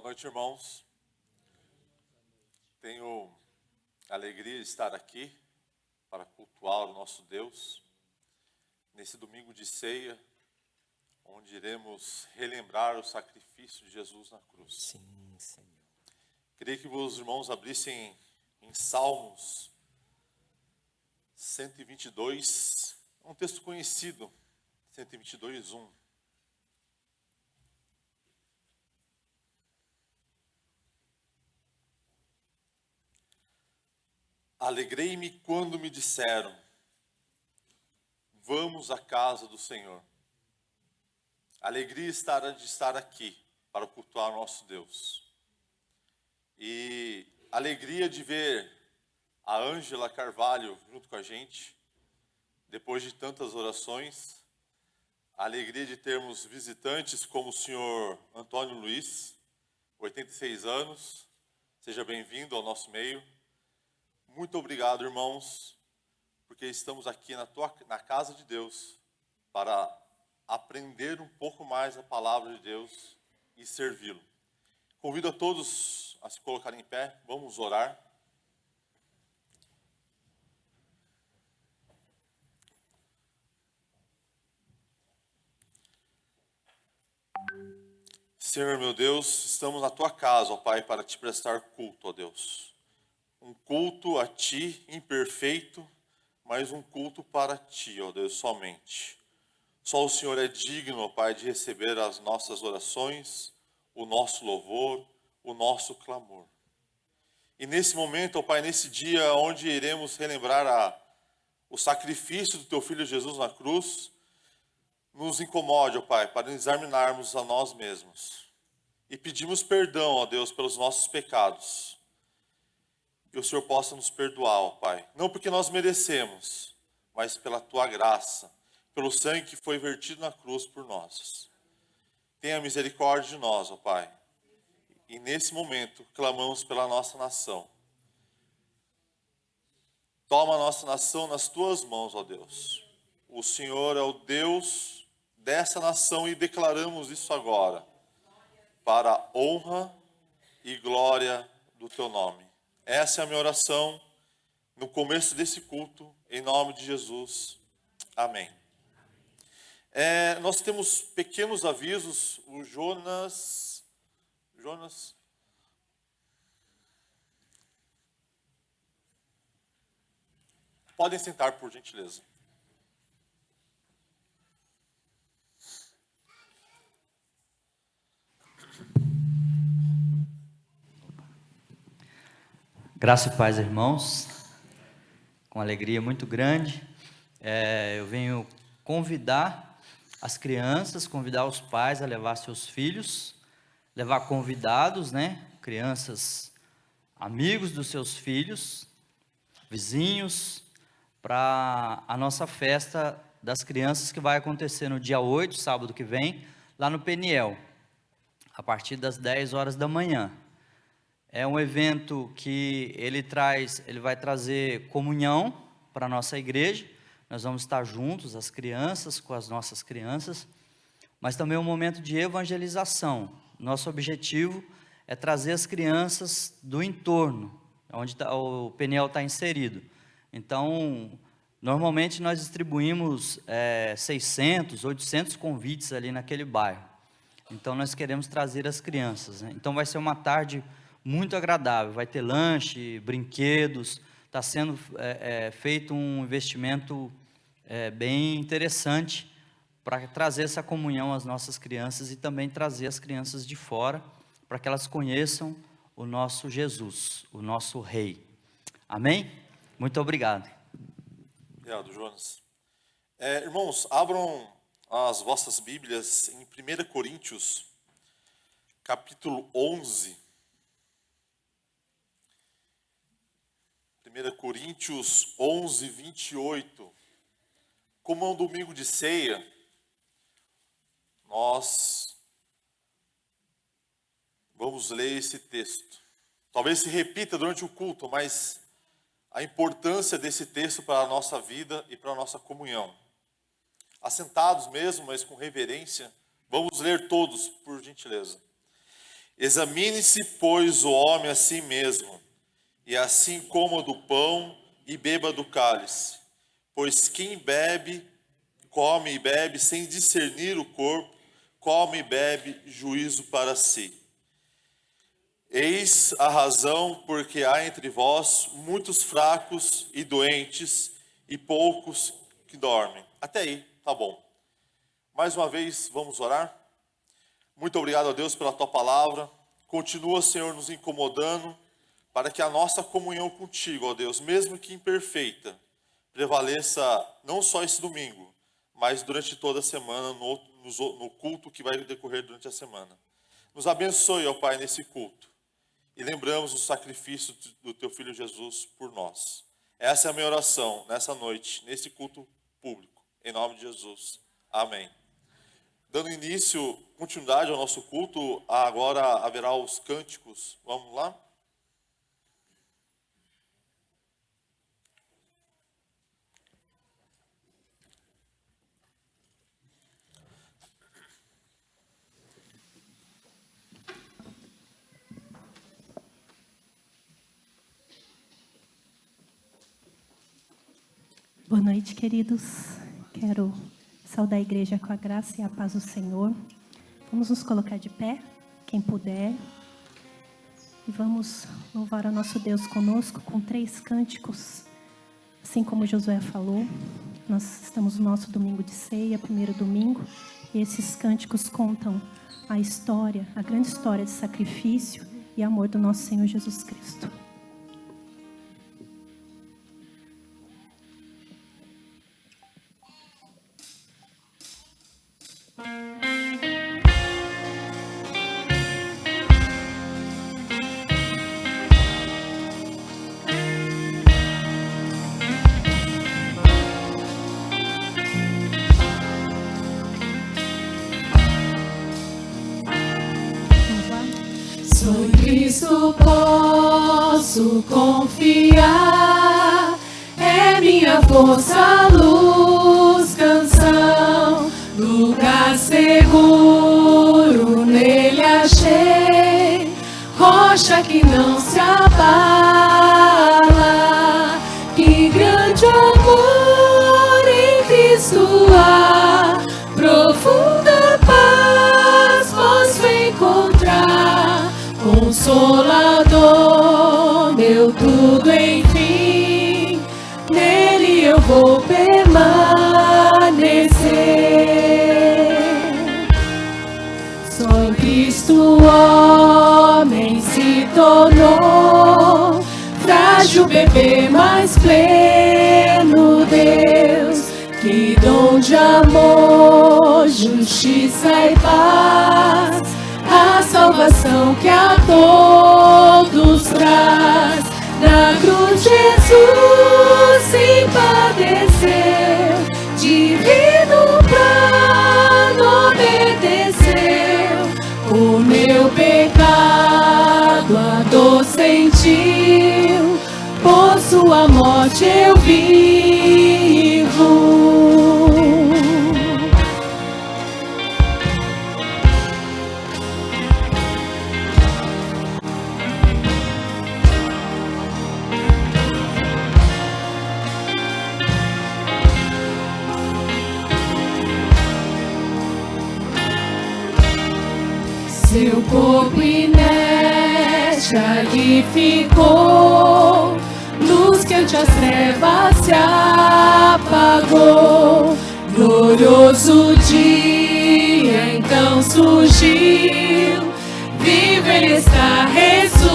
noite, irmãos. Tenho a alegria de estar aqui para cultuar o nosso Deus nesse domingo de ceia, onde iremos relembrar o sacrifício de Jesus na cruz. Sim, Senhor. Queria que os irmãos abrissem em Salmos 122, um texto conhecido, 122:1. Alegrei-me quando me disseram, vamos à casa do Senhor. Alegria de estar aqui para cultuar o nosso Deus. E alegria de ver a Ângela Carvalho junto com a gente, depois de tantas orações. A alegria de termos visitantes como o senhor Antônio Luiz, 86 anos. Seja bem-vindo ao nosso meio. Muito obrigado, irmãos, porque estamos aqui na casa de Deus para aprender um pouco mais a palavra de Deus e servi-lo. Convido a todos a se colocarem em pé, vamos orar. Senhor meu Deus, estamos na tua casa, ó Pai, para te prestar culto, ó Deus. Um culto a ti, imperfeito, mas um culto para ti, ó Deus, somente. Só o Senhor é digno, ó Pai, de receber as nossas orações, o nosso louvor, o nosso clamor. E nesse momento, ó Pai, nesse dia onde iremos relembrar o sacrifício do teu Filho Jesus na cruz, nos incomode, ó Pai, para examinarmos a nós mesmos. E pedimos perdão, ó Deus, pelos nossos pecados. Que o Senhor possa nos perdoar, ó Pai. Não porque nós merecemos, mas pela tua graça, pelo sangue que foi vertido na cruz por nós. Tenha misericórdia de nós, ó Pai. E nesse momento, clamamos pela nossa nação. Toma a nossa nação nas tuas mãos, ó Deus. O Senhor é o Deus dessa nação e declaramos isso agora, para a honra e glória do teu nome. Essa é a minha oração no começo desse culto, em nome de Jesus. Amém. Nós temos pequenos avisos. O Jonas, podem sentar, por gentileza. Graça e paz, irmãos, com alegria muito grande, eu venho convidar as crianças, convidar os pais a levar seus filhos, levar convidados, crianças, amigos dos seus filhos, vizinhos, para a nossa festa das crianças que vai acontecer no dia 8, sábado que vem, lá no Peniel, a partir das 10 horas da manhã. É um evento que ele vai trazer comunhão para a nossa igreja. Nós vamos estar juntos, as crianças, com as nossas crianças, mas também um momento de evangelização. Nosso objetivo é trazer as crianças do entorno, onde o Peniel está inserido. Então, normalmente nós distribuímos 600, 800 convites ali naquele bairro. Então, nós queremos trazer as crianças, Então, vai ser uma tarde muito agradável, vai ter lanche, brinquedos, está sendo feito um investimento bem interessante para trazer essa comunhão às nossas crianças e também trazer as crianças de fora, para que elas conheçam o nosso Jesus, o nosso Rei. Amém? Muito obrigado. Obrigado, Jonas. Irmãos, abram as vossas Bíblias em 1 Coríntios, capítulo 11. 1 Coríntios 11, 28. Como é um domingo de ceia, nós vamos ler esse texto. Talvez se repita durante o culto, mas a importância desse texto para a nossa vida e para a nossa comunhão. Assentados mesmo, mas com reverência, vamos ler todos, por gentileza. Examine-se, pois, o homem a si mesmo, e assim coma do pão e beba do cálice. Pois quem come e bebe sem discernir o corpo, come e bebe juízo para si. Eis a razão porque há entre vós muitos fracos e doentes, e poucos que dormem. Até aí, tá bom. Mais uma vez, vamos orar? Muito obrigado a Deus pela tua palavra. Continua, Senhor, nos incomodando, para que a nossa comunhão contigo, ó Deus, mesmo que imperfeita, prevaleça não só esse domingo, mas durante toda a semana, no culto que vai decorrer durante a semana. Nos abençoe, ó Pai, nesse culto. E lembramos o sacrifício do teu Filho Jesus por nós. Essa é a minha oração nessa noite, nesse culto público. Em nome de Jesus. Amém. Dando início, continuidade ao nosso culto, agora haverá os cânticos. Vamos lá? Boa noite, queridos. Quero saudar a igreja com a graça e a paz do Senhor. Vamos nos colocar de pé, quem puder. E vamos louvar a nosso Deus conosco com 3 cânticos. Assim como Josué falou, nós estamos no nosso domingo de ceia, primeiro domingo. E esses cânticos contam a história, a grande história de sacrifício e amor do nosso Senhor Jesus Cristo. Só em Cristo posso confiar, é minha força, luz, canção, lugar seguro nele achei, rocha que não se abala, que grande amor em Cristo há, profunda paz posso encontrar. Consolador, meu tudo enfim, nele eu vou permanecer. Só em Cristo o homem se tornou, frágil bebê, mas pleno Deus, que dom de amor, justiça e paz, a salvação que a todos traz. Na cruz Jesus se padeceu, divino plano obedeceu, o meu pecado a dor sentiu, por sua morte eu vivo. Seu corpo inerte ali ficou, luz que ante as trevas se apagou. Glorioso dia então surgiu, vivo ele está, ressuscitou,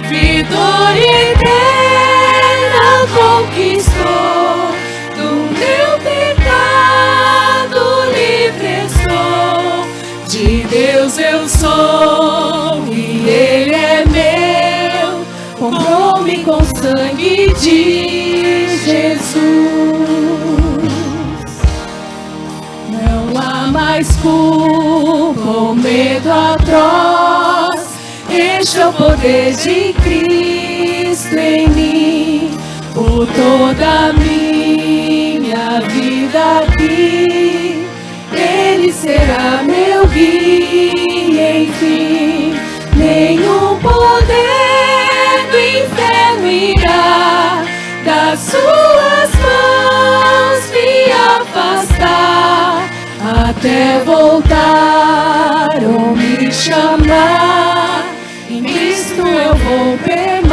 vitória eterna conquistou, do meu pecado livre estou. De Deus eu sou e Ele é meu, comprou-me com sangue de Jesus. Não há mais culpa ou medo atroz, este é o poder de Cristo em mim, por toda a minha vida aqui. Ele será meu guia. ou me chamar, em Cristo eu vou permanecer.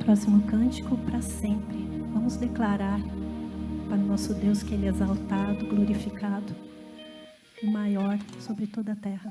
Próximo cântico, para sempre. Vamos declarar para o nosso Deus que Ele é exaltado, glorificado e maior sobre toda a terra.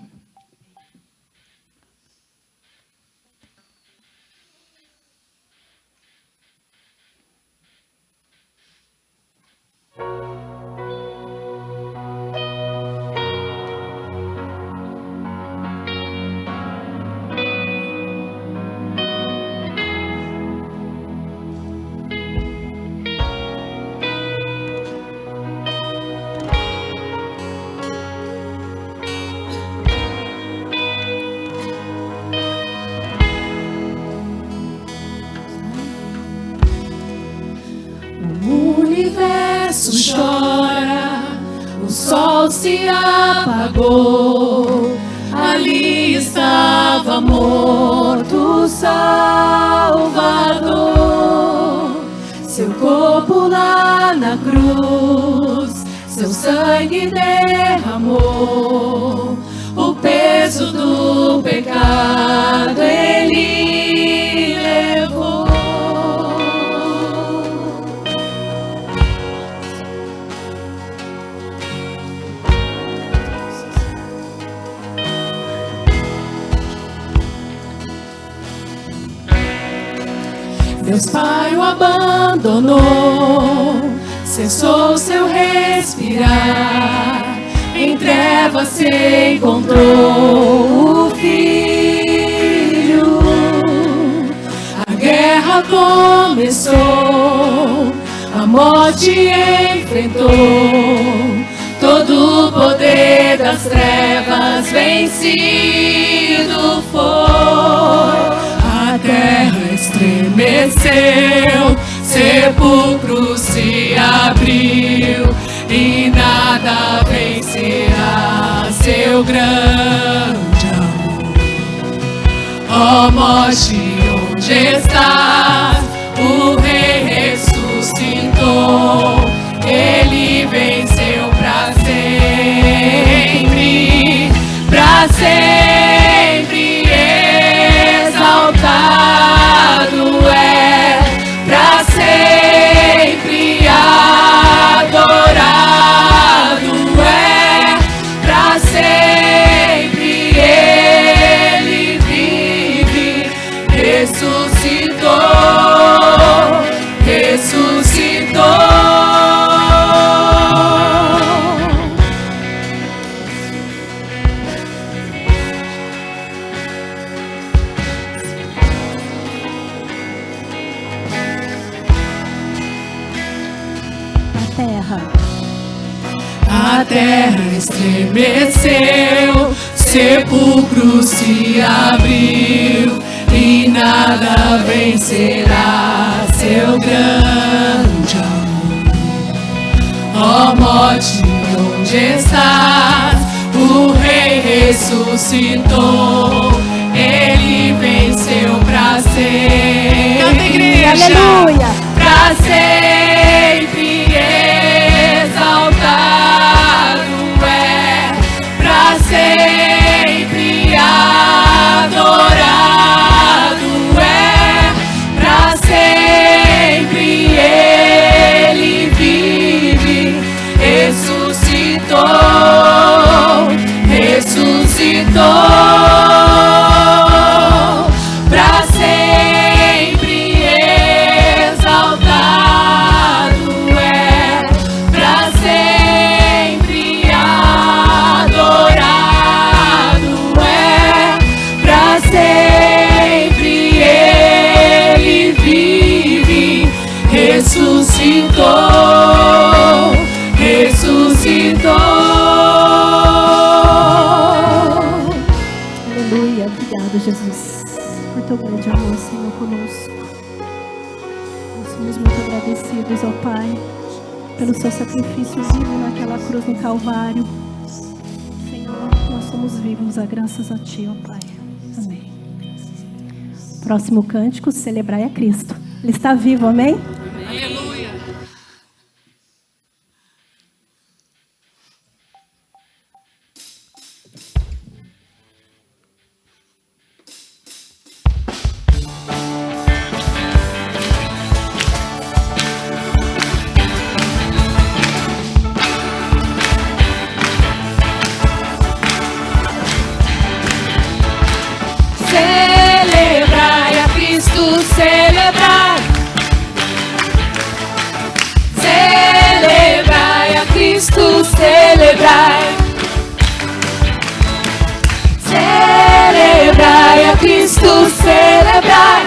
O universo chora, o sol se apagou, ali estava morto o Salvador. Seu corpo lá na cruz, seu sangue derramou, o peso do pecado ele levou. Deus Pai o abandonou, cessou seu respirar, em trevas se encontrou o Filho. A guerra começou, a morte enfrentou, todo o poder das trevas vencido foi. A terra estremeceu, sepulcro se abriu, e nada vencerá seu grande amor. Ó morte, onde estás? O Rei ressuscitou, ele venceu pra sempre, pra sempre exaltado é, pra sempre adorado é, pra sempre ele vive, ressuscitou, ressuscitou. A terra estremeceu, sepulcro se abriu, e nada vencerá seu grande amor. Ó morte, onde estás? O Rei ressuscitou, ele venceu pra sempre. Canta, igreja! Aleluia! Pra sempre exaltado é, pra sempre adorado é, pra sempre ele vive, ressuscitou, ressuscitou. Pra sempre exaltado é, pra sempre adorado é, pra sempre ele vive, ressuscitou, ressuscitou. Aleluia. Obrigado, Jesus, por teu grande amor, Senhor, conosco. Nós somos muito agradecidos ao Pai pelo seu sacrifício vivo naquela cruz no Calvário. estamos vivos, graças a Ti, ó Pai. Amém. Próximo cântico, celebrai a Cristo. Ele está vivo, amém? Aleluia. Celebrai a Cristo, celebrai. Celebrai a Cristo, celebrai. Celebrai a Cristo, celebrai.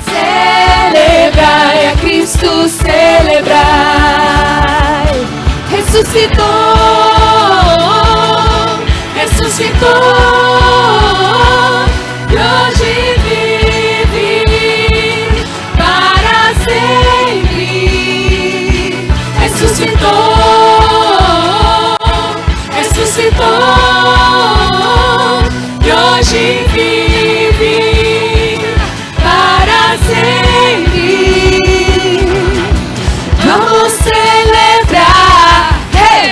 Celebrai a Cristo, celebrai. Ressuscitou, ressuscitou. E hoje vive para sempre. Ressuscitou, ressuscitou. E hoje vive para sempre. Vamos celebrar, hey!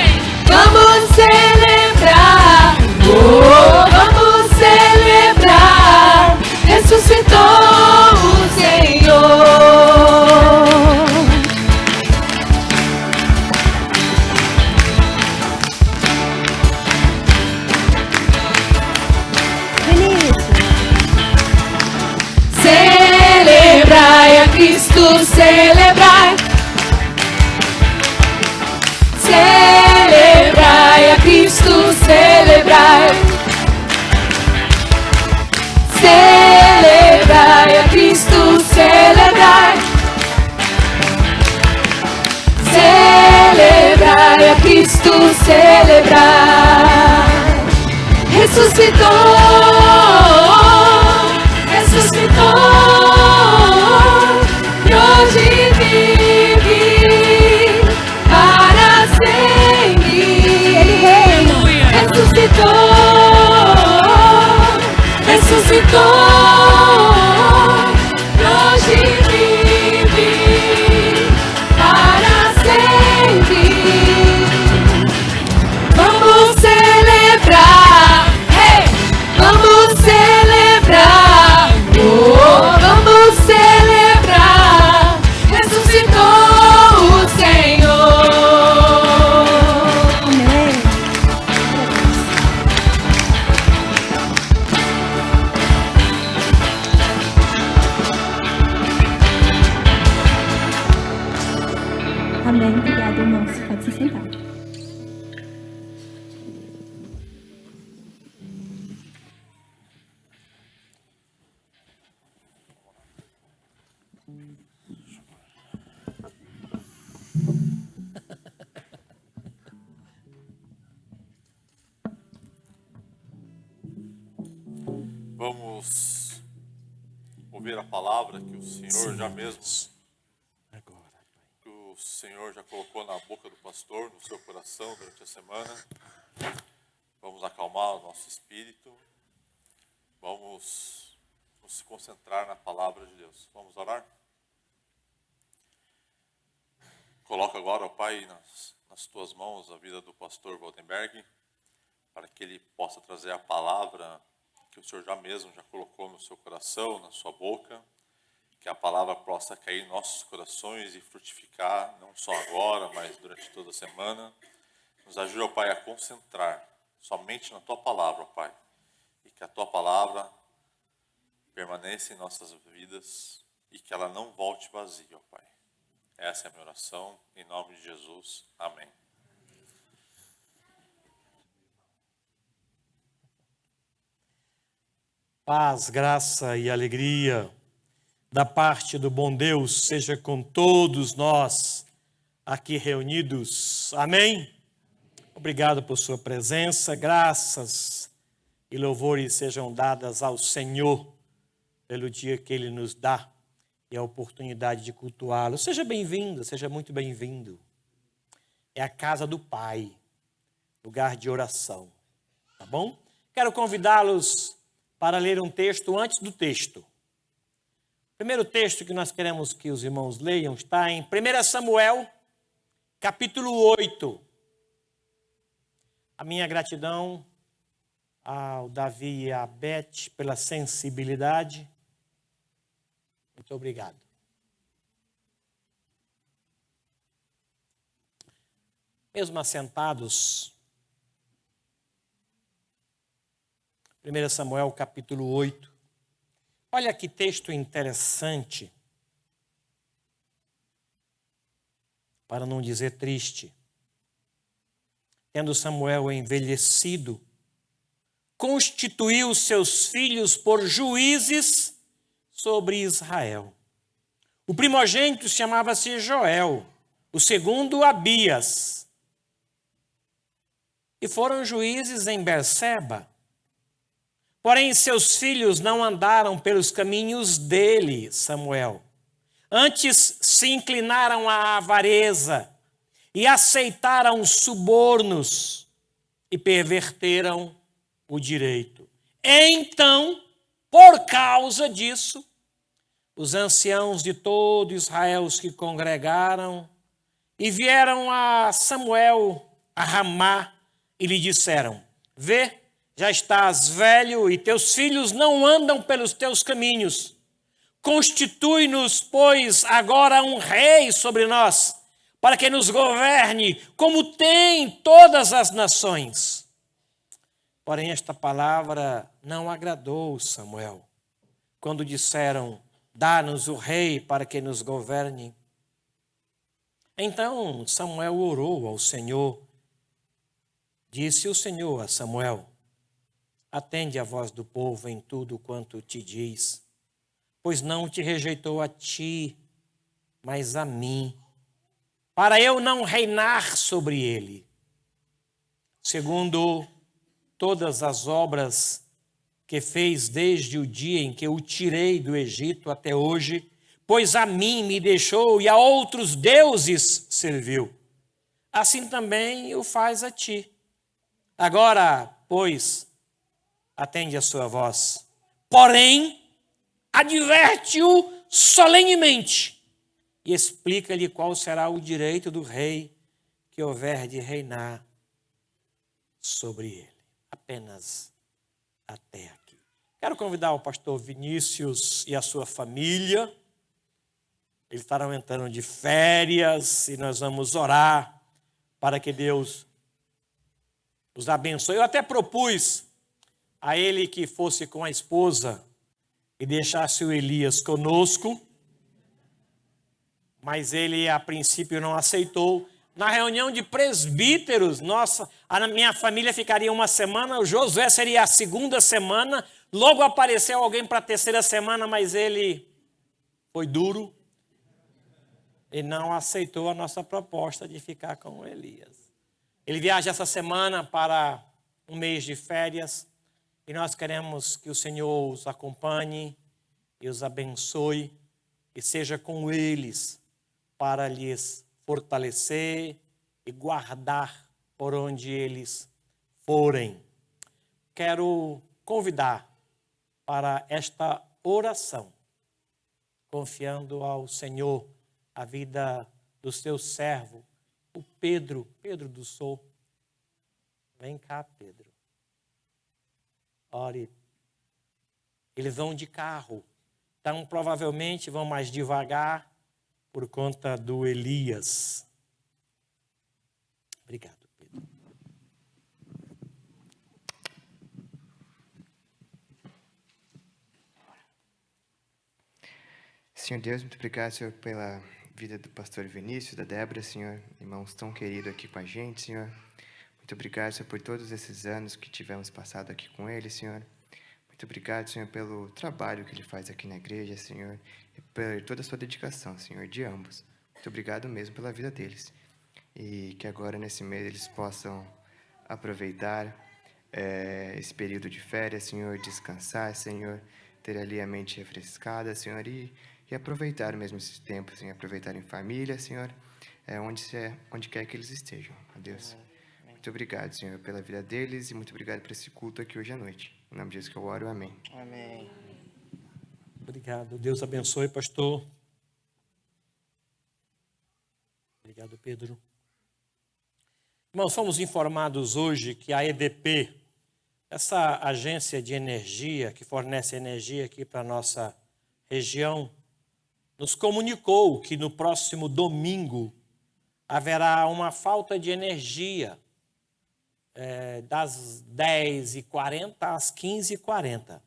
Vamos celebrar, oh, vamos celebrar. Ressuscitou o Senhor. Vinícius. Celebrai a Cristo, celebrai. Celebrai a Cristo, celebrai. Celebrai a Cristo, celebrai. Celebrai a Cristo, celebrai. Ressuscitou, ressuscitou. E hoje vive para sempre. Ele reina. Ressuscitou, ressuscitou. E hoje vive para sempre. Vamos celebrar, hey! Vamos celebrar, oh, vamos celebrar. Ressuscitou o Senhor. Amém. Amém. Obrigada, irmãos. Pode se sentar. Vamos ouvir a palavra que o Senhor já mesmo, que o Senhor já colocou na boca do pastor, no seu coração durante a semana. Vamos acalmar o nosso espírito. Vamos nos concentrar na palavra de Deus. Vamos orar? Coloca agora, ó Pai, nas tuas mãos a vida do pastor Waldenberg, para que ele possa trazer a palavra que o Senhor já mesmo já colocou no seu coração, na sua boca, que a palavra possa cair em nossos corações e frutificar, não só agora, mas durante toda a semana. Nos ajude, ó Pai, a concentrar somente na Tua palavra, ó Pai, e que a Tua palavra permaneça em nossas vidas e que ela não volte vazia, ó Pai. Essa é a minha oração, em nome de Jesus. Amém. Paz, graça e alegria da parte do bom Deus seja com todos nós aqui reunidos. Amém? Obrigado por sua presença, graças e louvores sejam dadas ao Senhor pelo dia que Ele nos dá e a oportunidade de cultuá-lo. Seja bem-vindo, seja muito bem-vindo. É a casa do Pai, lugar de oração. Tá bom? Quero convidá-los para ler um texto antes do texto. O primeiro texto que nós queremos que os irmãos leiam está em 1 Samuel, capítulo 8. A minha gratidão ao Davi e à Beth pela sensibilidade. Muito obrigado. Mesmo assentados, 1 Samuel capítulo 8. Olha que texto interessante, para não dizer triste. Tendo Samuel envelhecido, constituiu seus filhos por juízes sobre Israel. O primogênito chamava-se Joel, o segundo Abias. E foram juízes em Berseba. Porém, seus filhos não andaram pelos caminhos dele, Samuel. Antes se inclinaram à avareza e aceitaram subornos e perverteram o direito. Então, por causa disso, os anciãos de todo Israel se congregaram e vieram a Samuel a Ramá e lhe disseram: vê, já estás velho e teus filhos não andam pelos teus caminhos. Constitui-nos, pois, agora um rei sobre nós, para que nos governe, como tem todas as nações. Porém, esta palavra não agradou Samuel. Quando disseram: dá-nos o rei para que nos governe. Então Samuel orou ao Senhor. Disse o Senhor a Samuel: atende a voz do povo em tudo quanto te diz, pois não te rejeitou a ti, mas a mim, para eu não reinar sobre ele. Segundo todas as obras que fez desde o dia em que o tirei do Egito até hoje, pois a mim me deixou e a outros deuses serviu. Assim também o faz a ti. Agora, pois, atende a sua voz. Porém, adverte-o solenemente e explica-lhe qual será o direito do rei que houver de reinar sobre ele. Apenas até aqui. Quero convidar o pastor Vinícius e a sua família. Eles estarão entrando de férias e nós vamos orar para que Deus os abençoe. Eu até propus a ele que fosse com a esposa e deixasse o Elias conosco, mas ele a princípio não aceitou. Na reunião de presbíteros, a minha família ficaria uma semana, o Josué seria a segunda semana, logo apareceu alguém para a terceira semana, mas ele foi duro e não aceitou a nossa proposta de ficar com o Elias. Ele viaja essa semana para um mês de férias e nós queremos que o Senhor os acompanhe e os abençoe e seja com eles para lhes fortalecer e guardar por onde eles forem. Quero convidar para esta oração, confiando ao Senhor a vida do seu servo, o Pedro do Sul. Vem cá, Pedro. Ore. Eles vão de carro, então provavelmente vão mais devagar por conta do Elias. Obrigado, Pedro. Senhor Deus, muito obrigado, Senhor, pela vida do pastor Vinícius, da Débora, Senhor, irmãos tão queridos aqui com a gente, Senhor. Muito obrigado, Senhor, por todos esses anos que tivemos passado aqui com ele, Senhor. Muito obrigado, Senhor, pelo trabalho que ele faz aqui na igreja, Senhor, e por toda a sua dedicação, Senhor, de ambos. Muito obrigado mesmo pela vida deles. E que agora, nesse mês, eles possam aproveitar esse período de férias, Senhor, descansar, Senhor, ter ali a mente refrescada, Senhor, e aproveitar mesmo esse tempo, Senhor, aproveitar em família, Senhor, onde quer que eles estejam. Adeus. Muito obrigado, Senhor, pela vida deles e muito obrigado por esse culto aqui hoje à noite. Em nome de Jesus que eu oro, amém. Amém. Obrigado. Deus abençoe, pastor. Obrigado, Pedro. Irmãos, fomos informados hoje que a EDP, essa agência de energia que fornece energia aqui para a nossa região, nos comunicou que no próximo domingo haverá uma falta de energia das 10h40 às 15h40.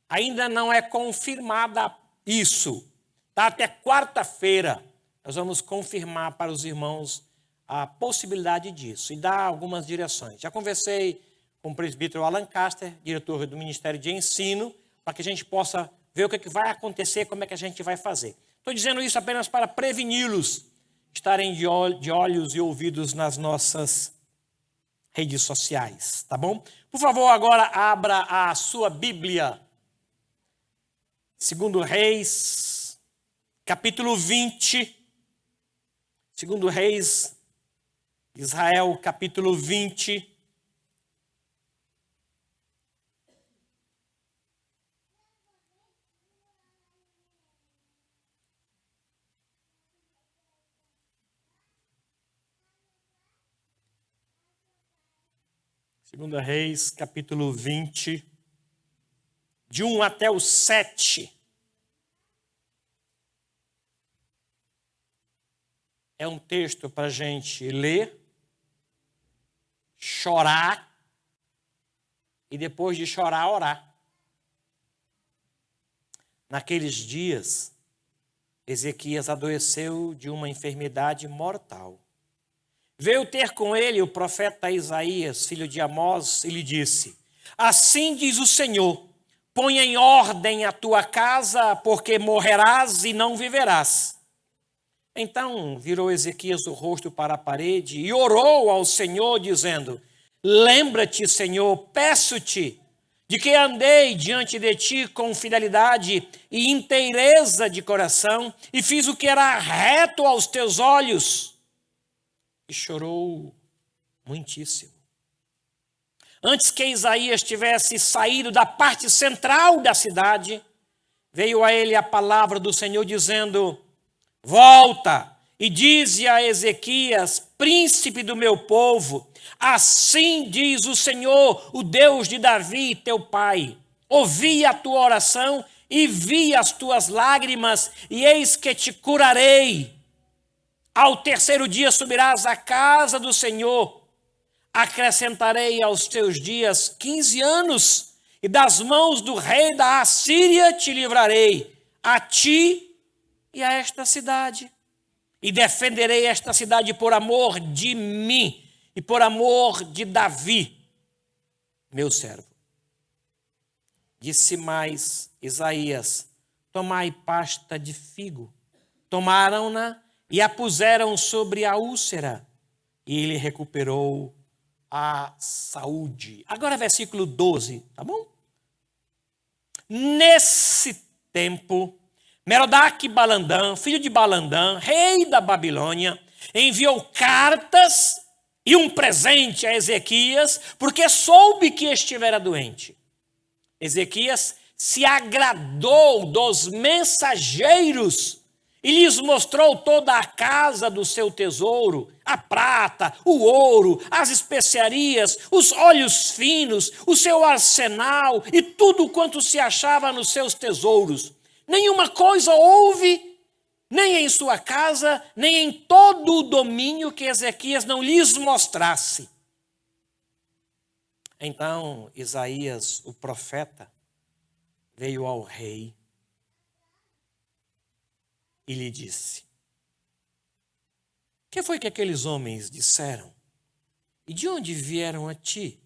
Ainda não é confirmada isso. Tá? Até quarta-feira nós vamos confirmar para os irmãos a possibilidade disso e dar algumas direções. Já conversei com o presbítero Alan Caster, diretor do Ministério de Ensino, para que a gente possa ver o que vai acontecer, como é que a gente vai fazer. Estou dizendo isso apenas para preveni-los estarem de olhos e ouvidos nas nossas redes sociais, tá bom? Por favor, agora abra a sua Bíblia. 2 Reis, capítulo 20. 2 Reis, Israel, capítulo 20. Segunda Reis, capítulo 20, de 1 até o 7. É um texto para a gente ler, chorar e depois de chorar, orar. Naqueles dias, Ezequias adoeceu de uma enfermidade mortal. Veio ter com ele o profeta Isaías, filho de Amós, e lhe disse: assim diz o Senhor, põe em ordem a tua casa, porque morrerás e não viverás. Então virou Ezequias o rosto para a parede e orou ao Senhor, dizendo: lembra-te, Senhor, peço-te, de que andei diante de ti com fidelidade e inteireza de coração, e fiz o que era reto aos teus olhos. E chorou muitíssimo. Antes que Isaías tivesse saído da parte central da cidade, veio a ele a palavra do Senhor dizendo: volta e dize a Ezequias, príncipe do meu povo, assim diz o Senhor, o Deus de Davi, teu pai. Ouvi a tua oração e vi as tuas lágrimas, e eis que te curarei. Ao terceiro dia subirás à casa do Senhor, acrescentarei aos teus dias 15 anos, e das mãos do rei da Assíria te livrarei, a ti e a esta cidade. E defenderei esta cidade por amor de mim e por amor de Davi, meu servo. Disse mais Isaías: tomai pasta de figo. Tomaram-na e a puseram sobre a úlcera, e ele recuperou a saúde. Agora versículo 12, tá bom? Nesse tempo, Merodach-Balandã, filho de Balandã, rei da Babilônia, enviou cartas e um presente a Ezequias, porque soube que estivera doente. Ezequias se agradou dos mensageiros e lhes mostrou toda a casa do seu tesouro, a prata, o ouro, as especiarias, os óleos finos, o seu arsenal e tudo quanto se achava nos seus tesouros. Nenhuma coisa houve, nem em sua casa, nem em todo o domínio que Ezequias não lhes mostrasse. Então Isaías, o profeta, veio ao rei e lhe disse: que foi que aqueles homens disseram? E de onde vieram a ti?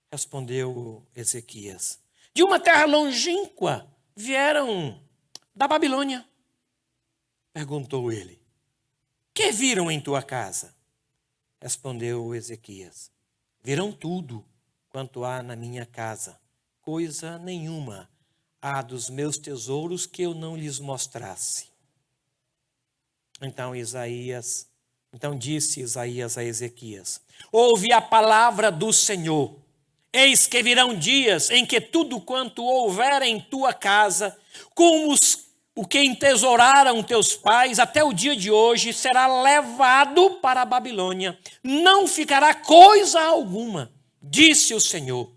Respondeu Ezequias: de uma terra longínqua, vieram da Babilônia. Perguntou ele: que viram em tua casa? Respondeu Ezequias: viram tudo quanto há na minha casa, coisa nenhuma há dos meus tesouros que eu não lhes mostrasse. Então Isaías Então disse Isaías a Ezequias: ouve a palavra do Senhor. Eis que virão dias em que tudo quanto houver em tua casa, como o que entesouraram teus pais até o dia de hoje, será levado para a Babilônia. Não ficará coisa alguma, disse o Senhor.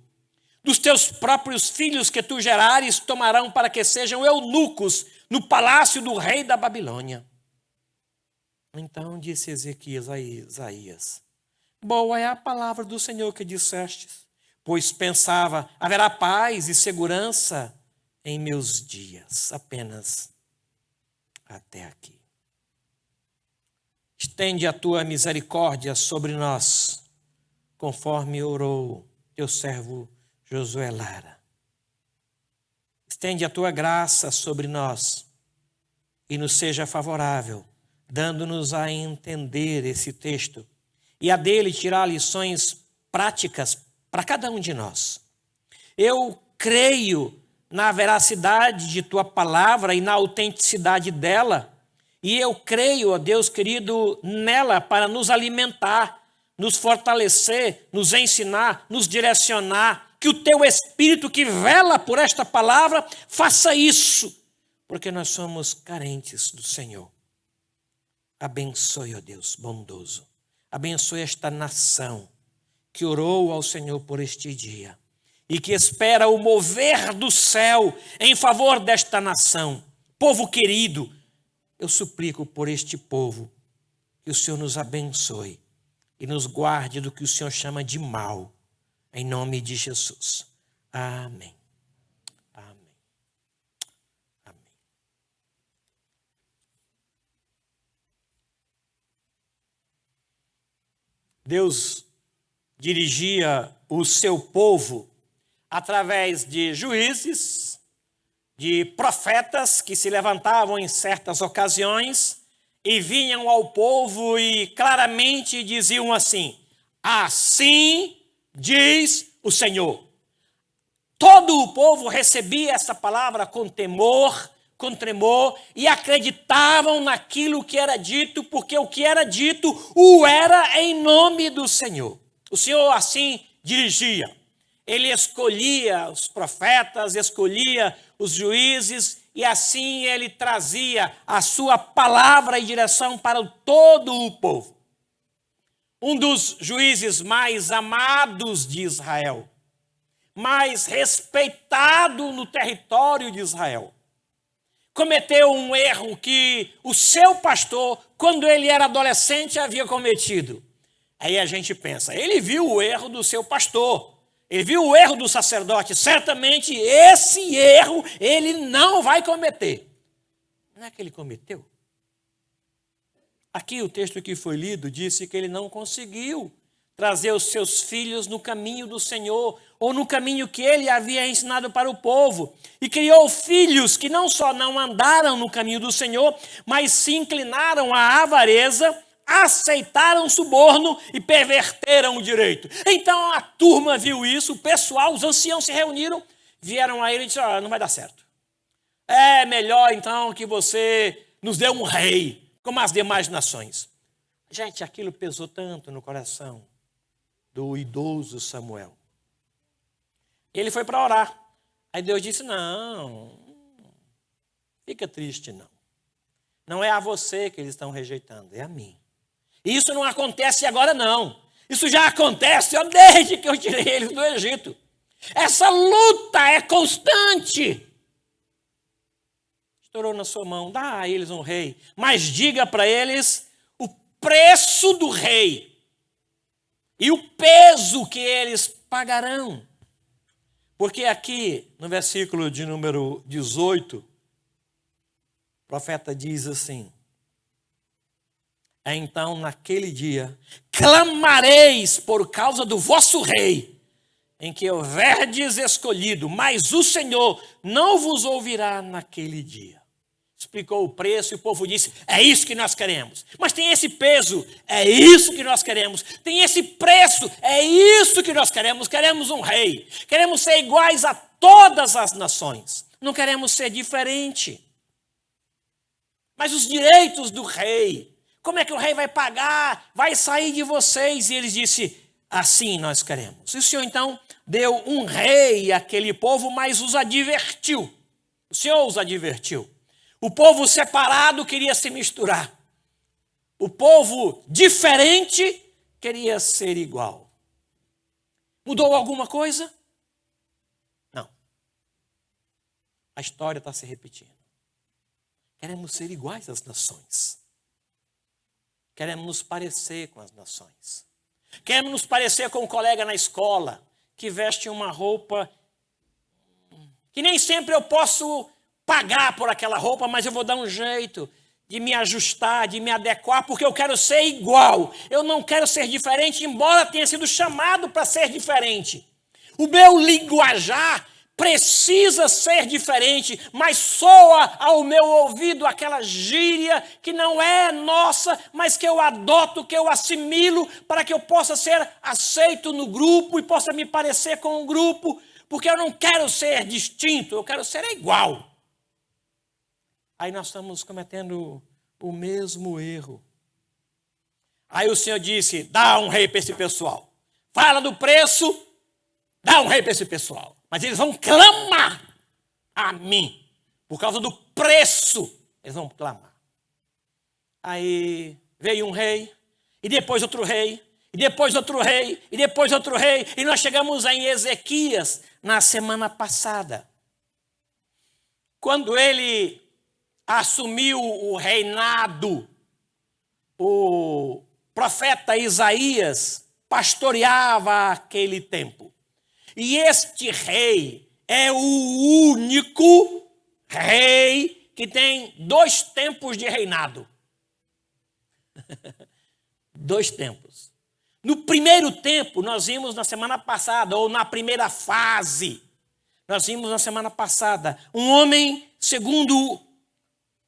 Dos teus próprios filhos que tu gerares, tomarão para que sejam eunucos no palácio do rei da Babilônia. Então disse Ezequias a Isaías: boa é a palavra do Senhor que dissestes, pois pensava, haverá paz e segurança em meus dias, apenas até aqui. Estende a tua misericórdia sobre nós, conforme orou teu servo Josué Lara. Estende a tua graça sobre nós e nos seja favorável, dando-nos a entender esse texto e a dele tirar lições práticas para cada um de nós. Eu creio na veracidade de tua palavra e na autenticidade dela, e eu creio, ó Deus querido, nela para nos alimentar, nos fortalecer, nos ensinar, nos direcionar, que o teu Espírito que vela por esta palavra faça isso, porque nós somos carentes do Senhor. Abençoe, ó Deus bondoso, abençoe esta nação que orou ao Senhor por este dia e que espera o mover do céu em favor desta nação. Povo querido, eu suplico por este povo que o Senhor nos abençoe e nos guarde do que o Senhor chama de mal, em nome de Jesus. Amém. Amém. Amém. Deus dirigia o seu povo através de juízes, de profetas que se levantavam em certas ocasiões e vinham ao povo e claramente diziam assim: assim diz o Senhor. Todo o povo recebia essa palavra com temor, com tremor, e acreditavam naquilo que era dito, porque o que era dito o era em nome do Senhor. O Senhor assim dirigia. Ele escolhia os profetas, escolhia os juízes, e assim ele trazia a sua palavra e direção para todo o povo. Um dos juízes mais amados de Israel, mais respeitado no território de Israel, cometeu um erro que o seu pastor, quando ele era adolescente, havia cometido. Aí a gente pensa, ele viu o erro do seu pastor, ele viu o erro do sacerdote, certamente esse erro ele não vai cometer. Não é que ele cometeu? Aqui o texto que foi lido disse que ele não conseguiu trazer os seus filhos no caminho do Senhor, ou no caminho que ele havia ensinado para o povo. E criou filhos que não só não andaram no caminho do Senhor, mas se inclinaram à avareza, aceitaram suborno e perverteram o direito. Então a turma viu isso, o pessoal, os anciãos se reuniram, vieram a ele e disseram: não vai dar certo. É melhor então que você nos dê um rei, como as demais nações. Gente, aquilo pesou tanto no coração do idoso Samuel. Ele foi para orar. Aí Deus disse: não, fica triste não. Não é a você que eles estão rejeitando, é a mim. E isso não acontece agora não. Isso já acontece desde que eu tirei eles do Egito. Essa luta é constante. Estourou na sua mão, dá a eles um rei, mas diga para eles o preço do rei e o peso que eles pagarão. Porque aqui, no versículo de número 18, o profeta diz assim: então naquele dia clamareis por causa do vosso rei, em que houverdes escolhido, mas o Senhor não vos ouvirá naquele dia. Explicou o preço e o povo disse: é isso que nós queremos. Mas tem esse peso, é isso que nós queremos. Tem esse preço, é isso que nós queremos. Queremos um rei. Queremos ser iguais a todas as nações. Não queremos ser diferente. Mas os direitos do rei, Como é que o rei vai pagar? Vai sair de vocês. E eles disse, assim nós queremos. E o Senhor então deu um rei àquele povo, mas os advertiu. O Senhor os advertiu. O povo separado queria se misturar. O povo diferente queria ser igual. Mudou alguma coisa? Não. A história está se repetindo. Queremos ser iguais às nações. Queremos nos parecer com as nações. Queremos nos parecer com um colega na escola que veste uma roupa que nem sempre eu posso pagar por aquela roupa, mas eu vou dar um jeito de me ajustar, de me adequar, porque eu quero ser igual. Eu não quero ser diferente, embora tenha sido chamado para ser diferente. O meu linguajar precisa ser diferente, mas soa ao meu ouvido aquela gíria que não é nossa, mas que eu adoto, que eu assimilo, para que eu possa ser aceito no grupo e possa me parecer com o grupo, porque eu não quero ser distinto, eu quero ser igual. Aí nós estamos cometendo o mesmo erro. Aí o Senhor disse, dá um rei para esse pessoal. Fala do preço, dá um rei para esse pessoal. Mas eles vão clamar a mim. Por causa do preço, eles vão clamar. Aí veio um rei, e depois outro rei, e depois outro rei, e depois outro rei. E nós chegamos em Ezequias na semana passada. Quando ele assumiu o reinado, o profeta Isaías pastoreava aquele tempo. E este rei é o único rei que tem 2 tempos de reinado. 2 tempos. No primeiro tempo, nós vimos na semana passada, ou na primeira fase, nós vimos na semana passada, um homem segundo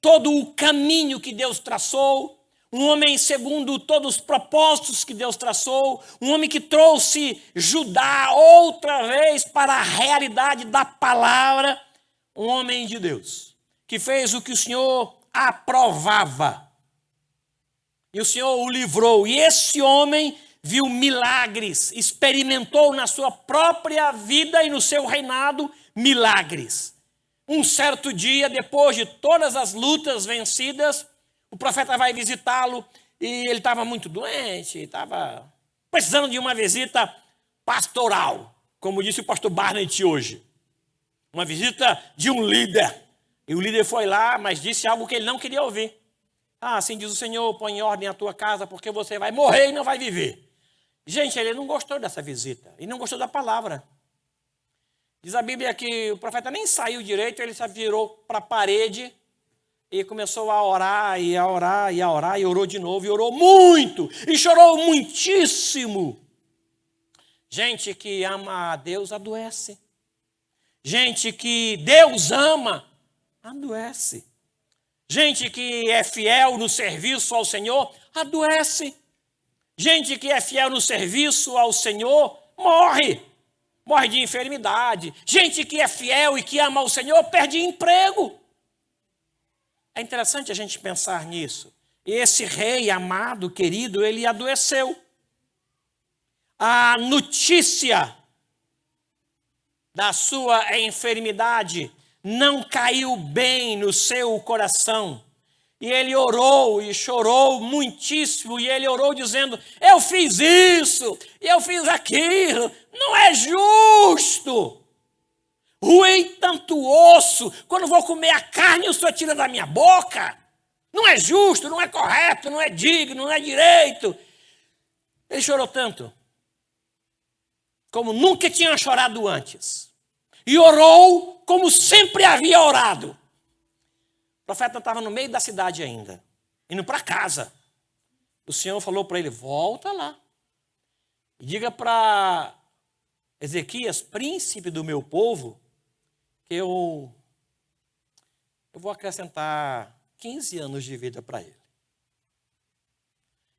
todo o caminho que Deus traçou, um homem segundo todos os propósitos que Deus traçou, um homem que trouxe Judá outra vez para a realidade da palavra, um homem de Deus, que fez o que o Senhor aprovava. E o Senhor o livrou. E esse homem viu milagres, experimentou na sua própria vida e no seu reinado milagres. Um certo dia, depois de todas as lutas vencidas, o profeta vai visitá-lo e ele estava muito doente, estava precisando de uma visita pastoral, como disse o pastor Barnett hoje. Uma visita de um líder. E o líder foi lá, mas disse algo que ele não queria ouvir. Ah, assim diz o Senhor, põe em ordem a tua casa, porque você vai morrer e não vai viver. Gente, ele não gostou dessa visita, e não gostou da palavra. Diz a Bíblia que o profeta nem saiu direito, ele se virou para a parede e começou a orar, e a orar, e a orar, e orou de novo, e orou muito, e chorou muitíssimo. Gente que ama a Deus adoece. Gente que Deus ama, adoece. Gente que é fiel no serviço ao Senhor, adoece. Gente que é fiel no serviço ao Senhor, morre. Morre de enfermidade. Gente que é fiel e que ama o Senhor, perde emprego. É interessante a gente pensar nisso. E esse rei amado, querido, ele adoeceu. A notícia da sua enfermidade não caiu bem no seu coração. E ele orou e chorou muitíssimo, e ele orou dizendo, eu fiz isso, eu fiz aquilo, não é justo. Ruim tanto osso, quando vou comer a carne o Senhor tira da minha boca. Não é justo, não é correto, não é digno, não é direito. Ele chorou tanto, como nunca tinha chorado antes. E orou como sempre havia orado. O profeta estava no meio da cidade ainda, indo para casa. O Senhor falou para ele, volta lá. E diga para Ezequias, príncipe do meu povo, que eu vou acrescentar 15 anos de vida para ele.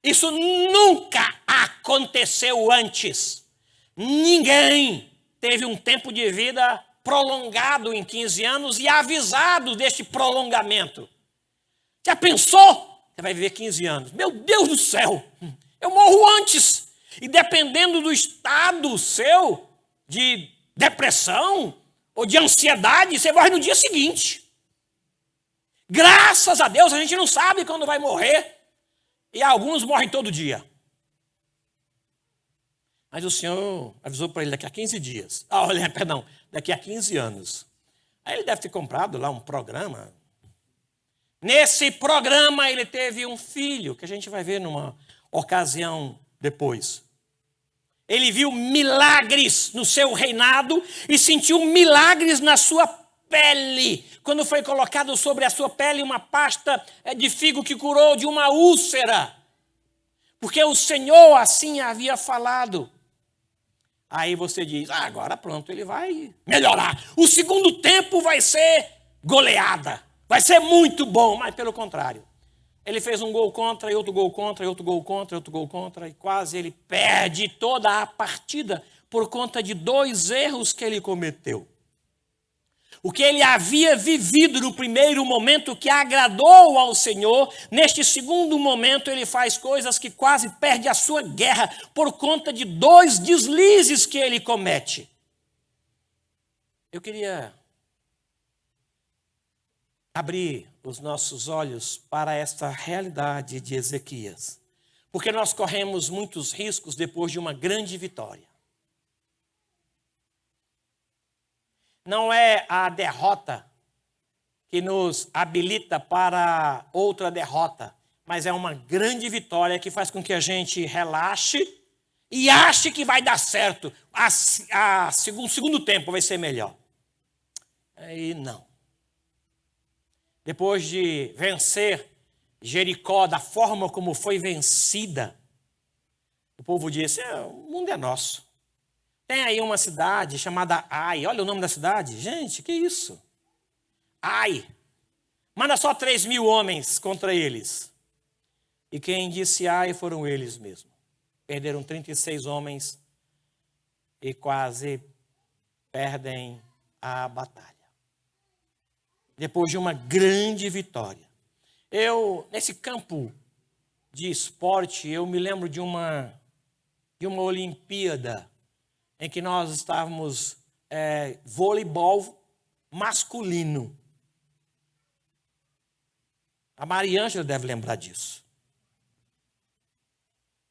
Isso nunca aconteceu antes. Ninguém teve um tempo de vida prolongado em 15 anos e avisado deste prolongamento. Já pensou Você vai viver 15 anos. Meu Deus do céu! Eu morro antes. E dependendo do estado seu de depressão ou de ansiedade, você morre no dia seguinte. Graças a Deus, a gente não sabe quando vai morrer. E alguns morrem todo dia. Mas o Senhor avisou para ele daqui a 15 dias. Daqui a 15 anos. Aí ele deve ter comprado lá um programa. Nesse programa ele teve um filho, que a gente vai ver numa ocasião depois. Ele viu milagres no seu reinado e sentiu milagres na sua pele. Quando foi colocado sobre a sua pele uma pasta de figo que curou de uma úlcera. Porque o Senhor assim havia falado. Aí você diz, agora pronto, ele vai melhorar. O segundo tempo vai ser goleada. Vai ser muito bom, mas pelo contrário. Ele fez um gol contra, e outro gol contra, e outro gol contra, e outro gol contra, e quase ele perde toda a partida por conta de 2 erros que ele cometeu. O que ele havia vivido no primeiro momento que agradou ao Senhor, neste segundo momento ele faz coisas que quase perde a sua guerra por conta de 2 deslizes que ele comete. Eu queria abrir os nossos olhos para esta realidade de Ezequias, porque nós corremos muitos riscos depois de uma grande vitória. Não é a derrota que nos habilita para outra derrota, mas é uma grande vitória que faz com que a gente relaxe e ache que vai dar certo. O segundo tempo vai ser melhor. E não. Depois de vencer Jericó da forma como foi vencida, o povo disse, o mundo é nosso. Tem aí uma cidade chamada Ai. Olha o nome da cidade. Gente, que isso? Ai. Manda só 3.000 homens contra eles. E quem disse Ai foram eles mesmos. Perderam 36 homens e quase perdem a batalha. Depois de uma grande vitória. Nesse campo de esporte, eu me lembro de uma Olimpíada em que nós estávamos voleibol masculino. A Mariângela deve lembrar disso.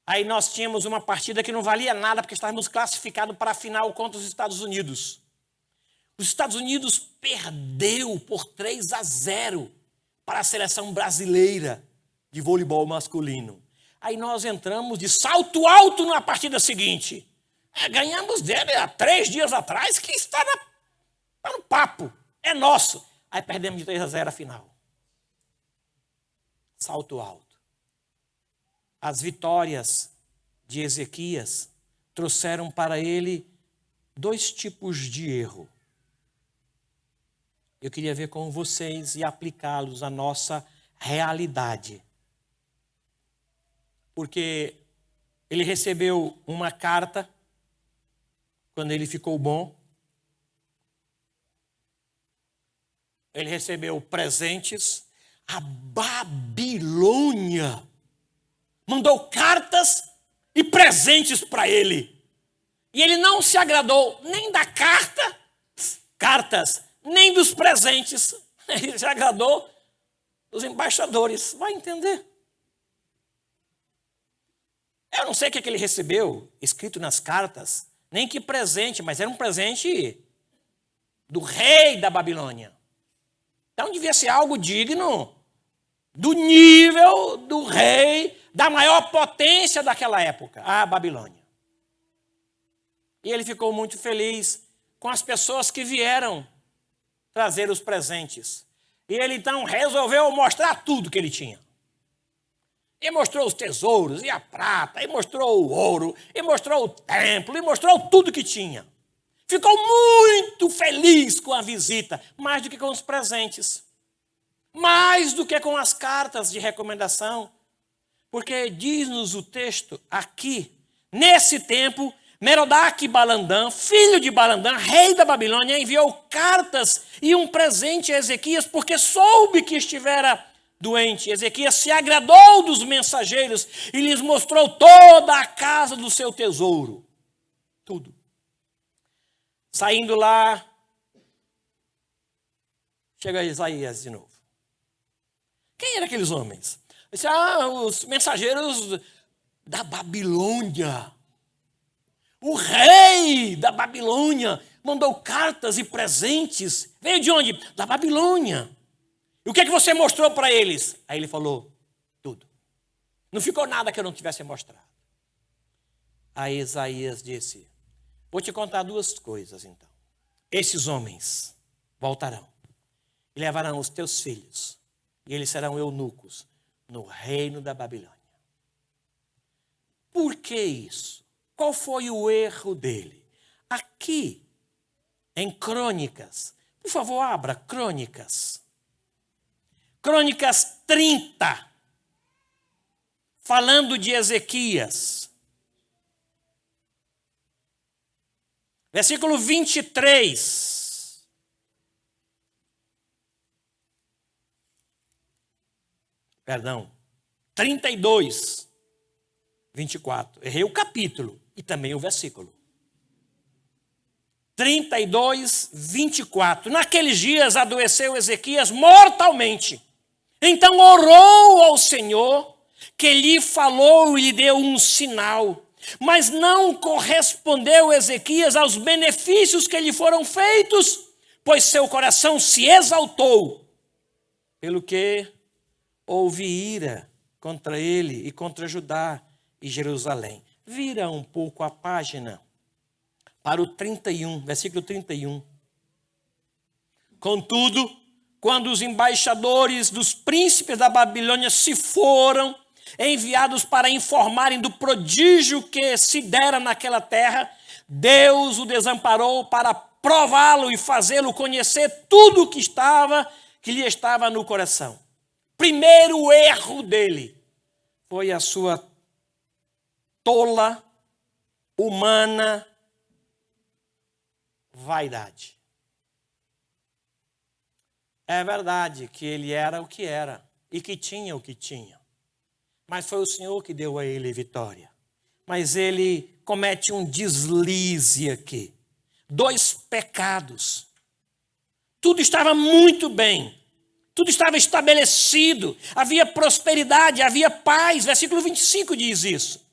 Aí nós tínhamos uma partida que não valia nada, porque estávamos classificados para a final contra os Estados Unidos. Os Estados Unidos perdeu por 3-0 para a seleção brasileira de voleibol masculino. Aí nós entramos de salto alto na partida seguinte. Ganhamos dele há 3 dias atrás, que está no papo. É nosso. Aí perdemos de 3-0 a final. Salto alto. As vitórias de Ezequias trouxeram para ele 2 tipos de erro. Eu queria ver com vocês e aplicá-los à nossa realidade. Porque ele recebeu uma carta quando ele ficou bom. Ele recebeu presentes. A Babilônia mandou cartas e presentes para ele. E ele não se agradou nem da cartas, nem dos presentes. Ele se agradou dos embaixadores. Vai entender. Eu não sei o que ele recebeu escrito nas cartas, nem que presente, mas era um presente do rei da Babilônia. Então devia ser algo digno do nível do rei da maior potência daquela época, a Babilônia. E ele ficou muito feliz com as pessoas que vieram trazer os presentes. E ele então resolveu mostrar tudo que ele tinha. E mostrou os tesouros, e a prata, e mostrou o ouro, e mostrou o templo, e mostrou tudo que tinha. Ficou muito feliz com a visita, mais do que com os presentes. Mais do que com as cartas de recomendação. Porque diz-nos o texto aqui, nesse tempo, Merodach-Balandã, filho de Balandã, rei da Babilônia, enviou cartas e um presente a Ezequias, porque soube que estivera doente. Ezequias se agradou dos mensageiros e lhes mostrou toda a casa do seu tesouro. Tudo. Saindo lá, chega Isaías de novo. Quem eram aqueles homens? Disse, os mensageiros da Babilônia. O rei da Babilônia mandou cartas e presentes. Veio de onde? Da Babilônia. E o que é que você mostrou para eles? Aí ele falou, tudo. Não ficou nada que eu não tivesse mostrado. Aí Isaías disse, vou te contar duas coisas então. Esses homens voltarão e levarão os teus filhos, e eles serão eunucos no reino da Babilônia. Por que isso? Qual foi o erro dele? Aqui, em Crônicas, por favor, abra Crônicas. Crônicas 30, falando de Ezequias. Versículo 23. Perdão, 32, 24. Errei o capítulo e também o versículo. 32, 24. Naqueles dias adoeceu Ezequias mortalmente. Então orou ao Senhor, que lhe falou e lhe deu um sinal. Mas não correspondeu Ezequias aos benefícios que lhe foram feitos, pois seu coração se exaltou, pelo que houve ira contra ele e contra Judá e Jerusalém. Vira um pouco a página para o 31, versículo 31. Contudo, quando os embaixadores dos príncipes da Babilônia se foram, enviados para informarem do prodígio que se dera naquela terra, Deus o desamparou para prová-lo e fazê-lo conhecer tudo o que lhe estava no coração. Primeiro erro dele foi a sua tola, humana vaidade. É verdade que ele era o que era e que tinha o que tinha. Mas foi o Senhor que deu a ele vitória. Mas ele comete um deslize aqui. 2 pecados. Tudo estava muito bem. Tudo estava estabelecido. Havia prosperidade, havia paz. Versículo 25 diz isso.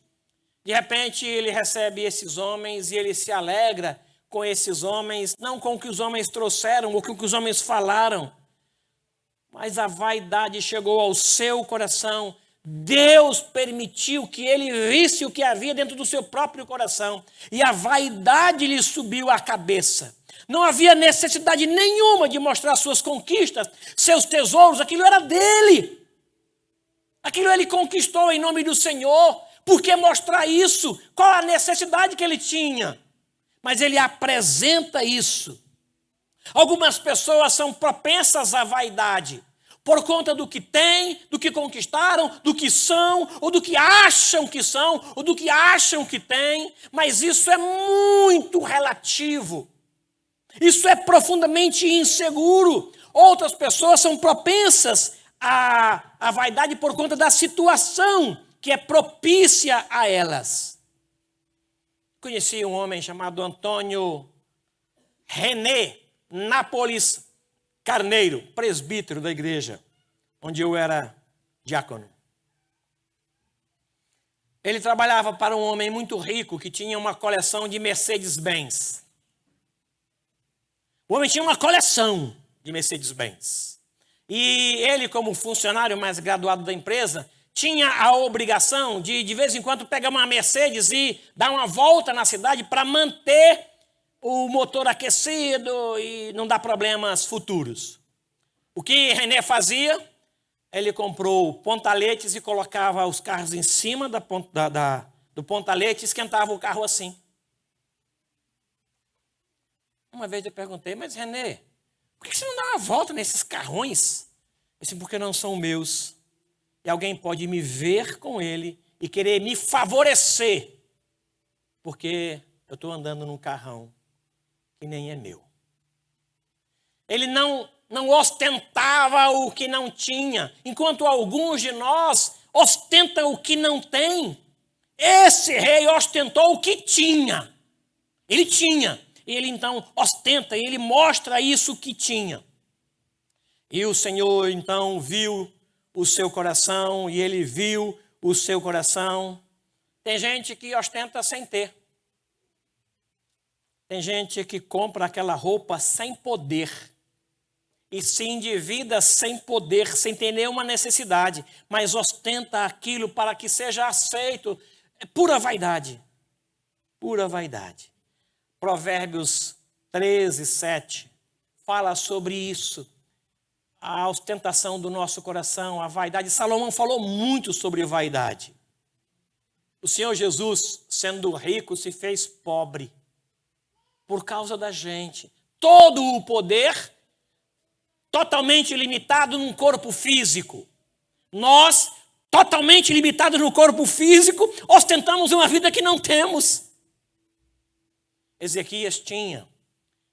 De repente ele recebe esses homens e ele se alegra com esses homens, não com o que os homens trouxeram ou com o que os homens falaram. Mas a vaidade chegou ao seu coração. Deus permitiu que ele visse o que havia dentro do seu próprio coração. E a vaidade lhe subiu à cabeça. Não havia necessidade nenhuma de mostrar suas conquistas, seus tesouros. Aquilo era dele. Aquilo ele conquistou em nome do Senhor. Por que mostrar isso? Qual a necessidade que ele tinha? Mas ele apresenta isso. Algumas pessoas são propensas à vaidade. Por conta do que têm, do que conquistaram, do que são, ou do que acham que são, ou do que acham que têm. Mas isso é muito relativo. Isso é profundamente inseguro. Outras pessoas são propensas à vaidade por conta da situação que é propícia a elas. Conheci um homem chamado Antônio René Nápoles Carneiro, presbítero da igreja, onde eu era diácono. Ele trabalhava para um homem muito rico que tinha uma coleção de Mercedes-Benz. O homem tinha uma coleção de Mercedes-Benz. E ele, como funcionário mais graduado da empresa, tinha a obrigação de vez em quando, pegar uma Mercedes e dar uma volta na cidade para manter o motor aquecido e não dar problemas futuros. O que René fazia? Ele comprou pontaletes e colocava os carros em cima do pontalete e esquentava o carro assim. Uma vez eu perguntei, mas René, por que você não dá uma volta nesses carrões? Eu disse, porque não são meus. E alguém pode me ver com ele e querer me favorecer, porque eu estou andando num carrão que nem é meu. Ele não não ostentava o que não tinha, enquanto alguns de nós ostentam o que não tem. Esse rei ostentou o que tinha. Ele tinha. Ele então ostenta, ele mostra isso que tinha. E o Senhor então viu o seu coração, e ele viu o seu coração. Tem gente que ostenta sem ter. Tem gente que compra aquela roupa sem poder. E se endivida sem poder, sem ter nenhuma necessidade. Mas ostenta aquilo para que seja aceito. É pura vaidade. Pura vaidade. Provérbios 13, 7 fala sobre isso. A ostentação do nosso coração, a vaidade. Salomão falou muito sobre vaidade. O Senhor Jesus, sendo rico, se fez pobre por causa da gente. Todo o poder totalmente limitado num corpo físico. Nós, totalmente limitados no corpo físico, ostentamos uma vida que não temos. Ezequias tinha,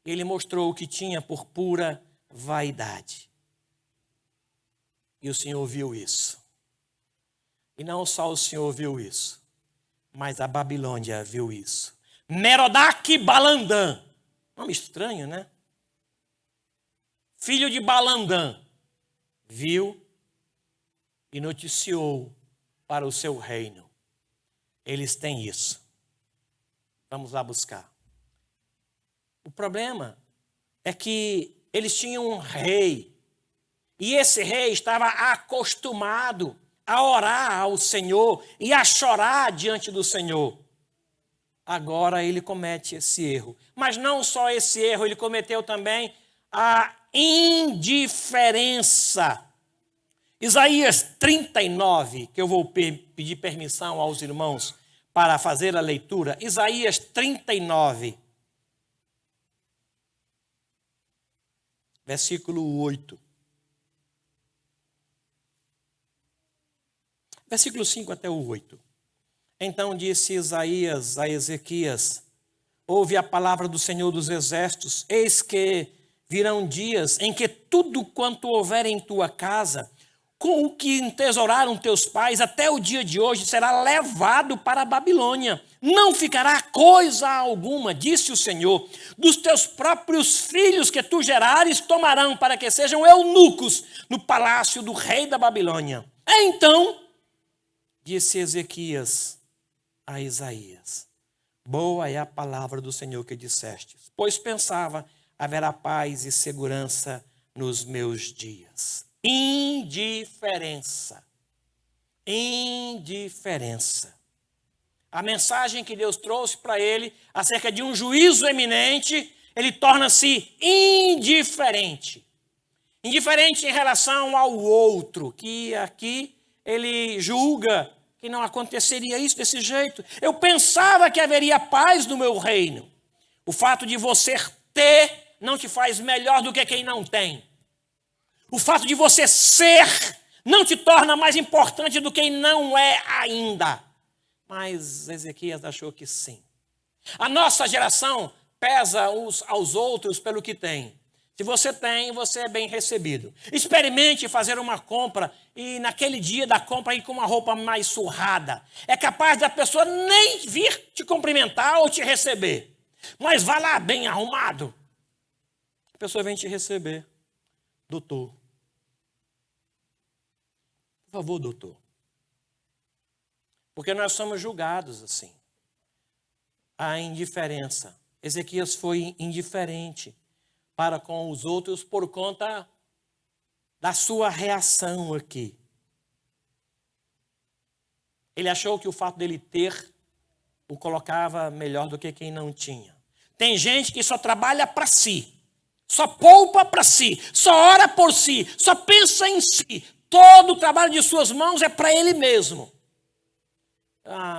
ele mostrou o que tinha por pura vaidade. E o Senhor viu isso. E não só o Senhor viu isso, mas a Babilônia viu isso. Merodach Balandã, nome estranho, né? Filho de Balandã, viu e noticiou para o seu reino. Eles têm isso. Vamos lá buscar. O problema é que eles tinham um rei. E esse rei estava acostumado a orar ao Senhor e a chorar diante do Senhor. Agora ele comete esse erro. Mas não só esse erro, ele cometeu também a indiferença. Isaías 39, que eu vou pedir permissão aos irmãos para fazer a leitura. Isaías 39, versículo 8. Versículo 5 até o 8. Então disse Isaías a Ezequias: ouve a palavra do Senhor dos Exércitos, eis que virão dias em que tudo quanto houver em tua casa, com o que entesouraram teus pais até o dia de hoje, será levado para a Babilônia. Não ficará coisa alguma, disse o Senhor. Dos teus próprios filhos que tu gerares, tomarão para que sejam eunucos no palácio do rei da Babilônia. Então, disse Ezequias a Isaías: boa é a palavra do Senhor que dissestes, pois pensava, haverá paz e segurança nos meus dias. Indiferença. Indiferença. A mensagem que Deus trouxe para ele acerca de um juízo eminente, ele torna-se indiferente. Indiferente em relação ao outro, que aqui ele julga que não aconteceria isso desse jeito. Eu pensava que haveria paz no meu reino. O fato de você ter não te faz melhor do que quem não tem. O fato de você ser não te torna mais importante do que quem não é ainda. Mas Ezequias achou que sim. A nossa geração pesa uns aos outros pelo que tem. Se você tem, você é bem recebido. Experimente fazer uma compra e naquele dia da compra ir com uma roupa mais surrada. É capaz da pessoa nem vir te cumprimentar ou te receber. Mas vá lá bem arrumado. A pessoa vem te receber. Doutor. Por favor, doutor. Porque nós somos julgados assim. A indiferença. Ezequias foi indiferente para com os outros por conta da sua reação aqui. Ele achou que o fato dele ter o colocava melhor do que quem não tinha. Tem gente que só trabalha para si, só poupa para si, só ora por si, só pensa em si. Todo o trabalho de suas mãos é para ele mesmo.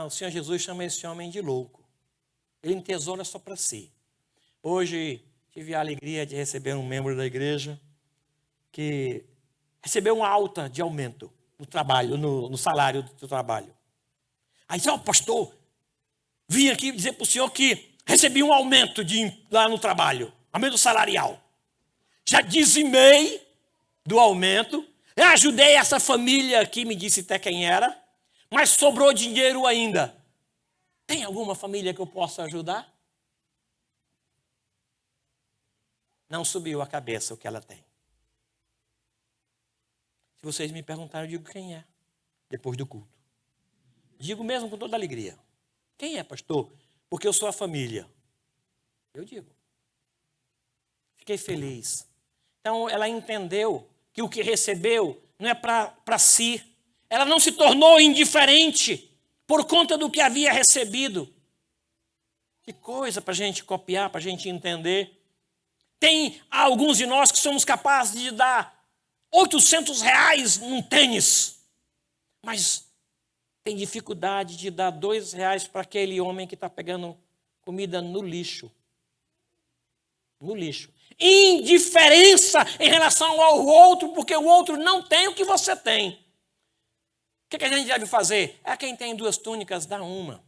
O Senhor Jesus chama esse homem de louco. Ele entesoura só para si. Hoje tive a alegria de receber um membro da igreja que recebeu uma alta de aumento no trabalho, no salário do trabalho. Aí disse: pastor, vim aqui dizer para o senhor que recebi um aumento lá no trabalho, aumento salarial. já dizimei do aumento, já ajudei essa família que me disse até quem era, mas sobrou dinheiro ainda. Tem alguma família que eu possa ajudar? Não subiu a cabeça o que ela tem. Se vocês me perguntarem, eu digo quem é, depois do culto. Digo mesmo com toda alegria. Quem é, pastor? Porque eu sou a família. Eu digo. Fiquei feliz. Então, ela entendeu que o que recebeu não é para si. Ela não se tornou indiferente por conta do que havia recebido. Que coisa para a gente copiar, para a gente entender. Tem alguns de nós que somos capazes de dar R$800 num tênis, mas tem dificuldade de dar R$2 para aquele homem que está pegando comida no lixo. No lixo. Indiferença em relação ao outro, porque o outro não tem o que você tem. O que a gente deve fazer? É quem tem 2 túnicas, dá uma.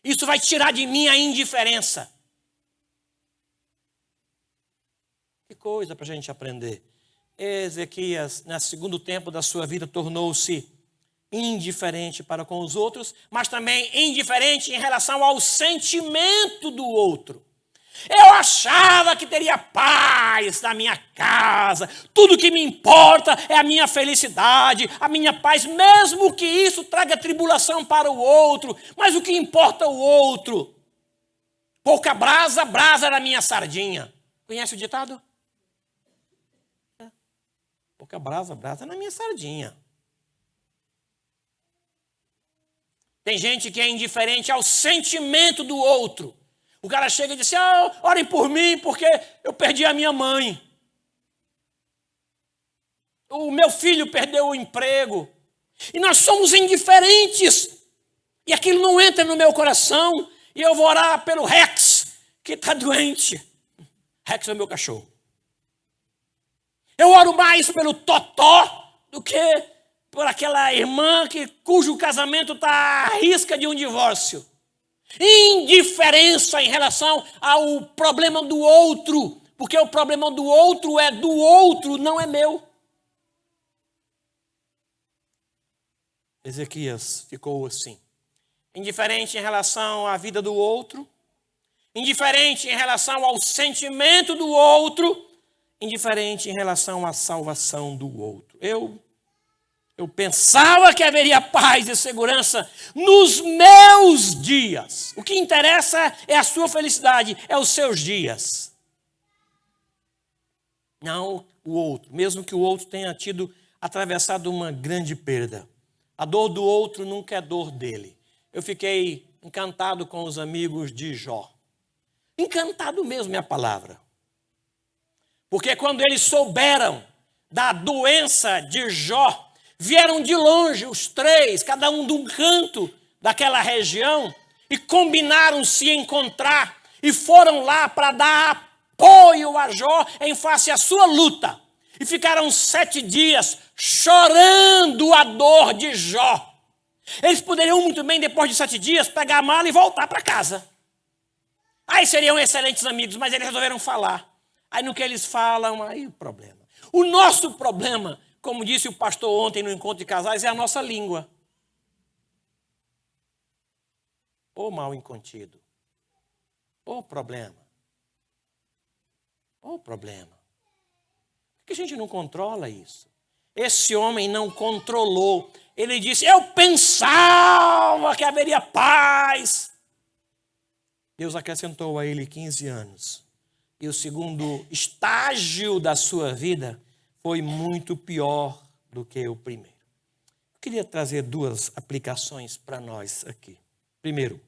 Isso vai tirar de mim a indiferença. Que coisa para a gente aprender. Ezequias, no segundo tempo da sua vida, tornou-se indiferente para com os outros, mas também indiferente em relação ao sentimento do outro. Eu achava que teria paz na minha casa, tudo que me importa é a minha felicidade, a minha paz, mesmo que isso traga tribulação para o outro, mas o que importa é o outro. Pouca brasa, brasa na minha sardinha. Conhece o ditado? Pouca brasa, brasa na minha sardinha. Tem gente que é indiferente ao sentimento do outro. O cara chega e diz: orem por mim porque eu perdi a minha mãe. O meu filho perdeu o emprego. E nós somos indiferentes. E aquilo não entra no meu coração. E eu vou orar pelo Rex, que está doente. Rex é o meu cachorro. Eu oro mais pelo Totó do que por aquela irmã cujo casamento está à risca de um divórcio. Indiferença em relação ao problema do outro, porque o problema do outro é do outro, não é meu. Ezequias ficou assim, indiferente em relação à vida do outro, indiferente em relação ao sentimento do outro, indiferente em relação à salvação do outro. Eu pensava que haveria paz e segurança nos meus dias. O que interessa é a sua felicidade, é os seus dias. Não o outro, mesmo que o outro tenha atravessado uma grande perda. A dor do outro nunca é dor dele. Eu fiquei encantado com os amigos de Jó. Encantado mesmo é a palavra. Porque quando eles souberam da doença de Jó, vieram de longe os 3, cada um de um canto daquela região, e combinaram se encontrar, e foram lá para dar apoio a Jó em face à sua luta. E ficaram 7 dias chorando a dor de Jó. Eles poderiam muito bem, depois de 7 dias, pegar a mala e voltar para casa. Aí seriam excelentes amigos, mas eles resolveram falar. Aí no que eles falam, aí o problema. O nosso problema, como disse o pastor ontem no encontro de casais, é a nossa língua. Ô mal incontido. Ô problema. Ô problema. Por que a gente não controla isso? Esse homem não controlou. Ele disse: eu pensava que haveria paz. Deus acrescentou a ele 15 anos. E o segundo estágio da sua vida foi muito pior do que o primeiro. Eu queria trazer 2 aplicações para nós aqui. Primeiro,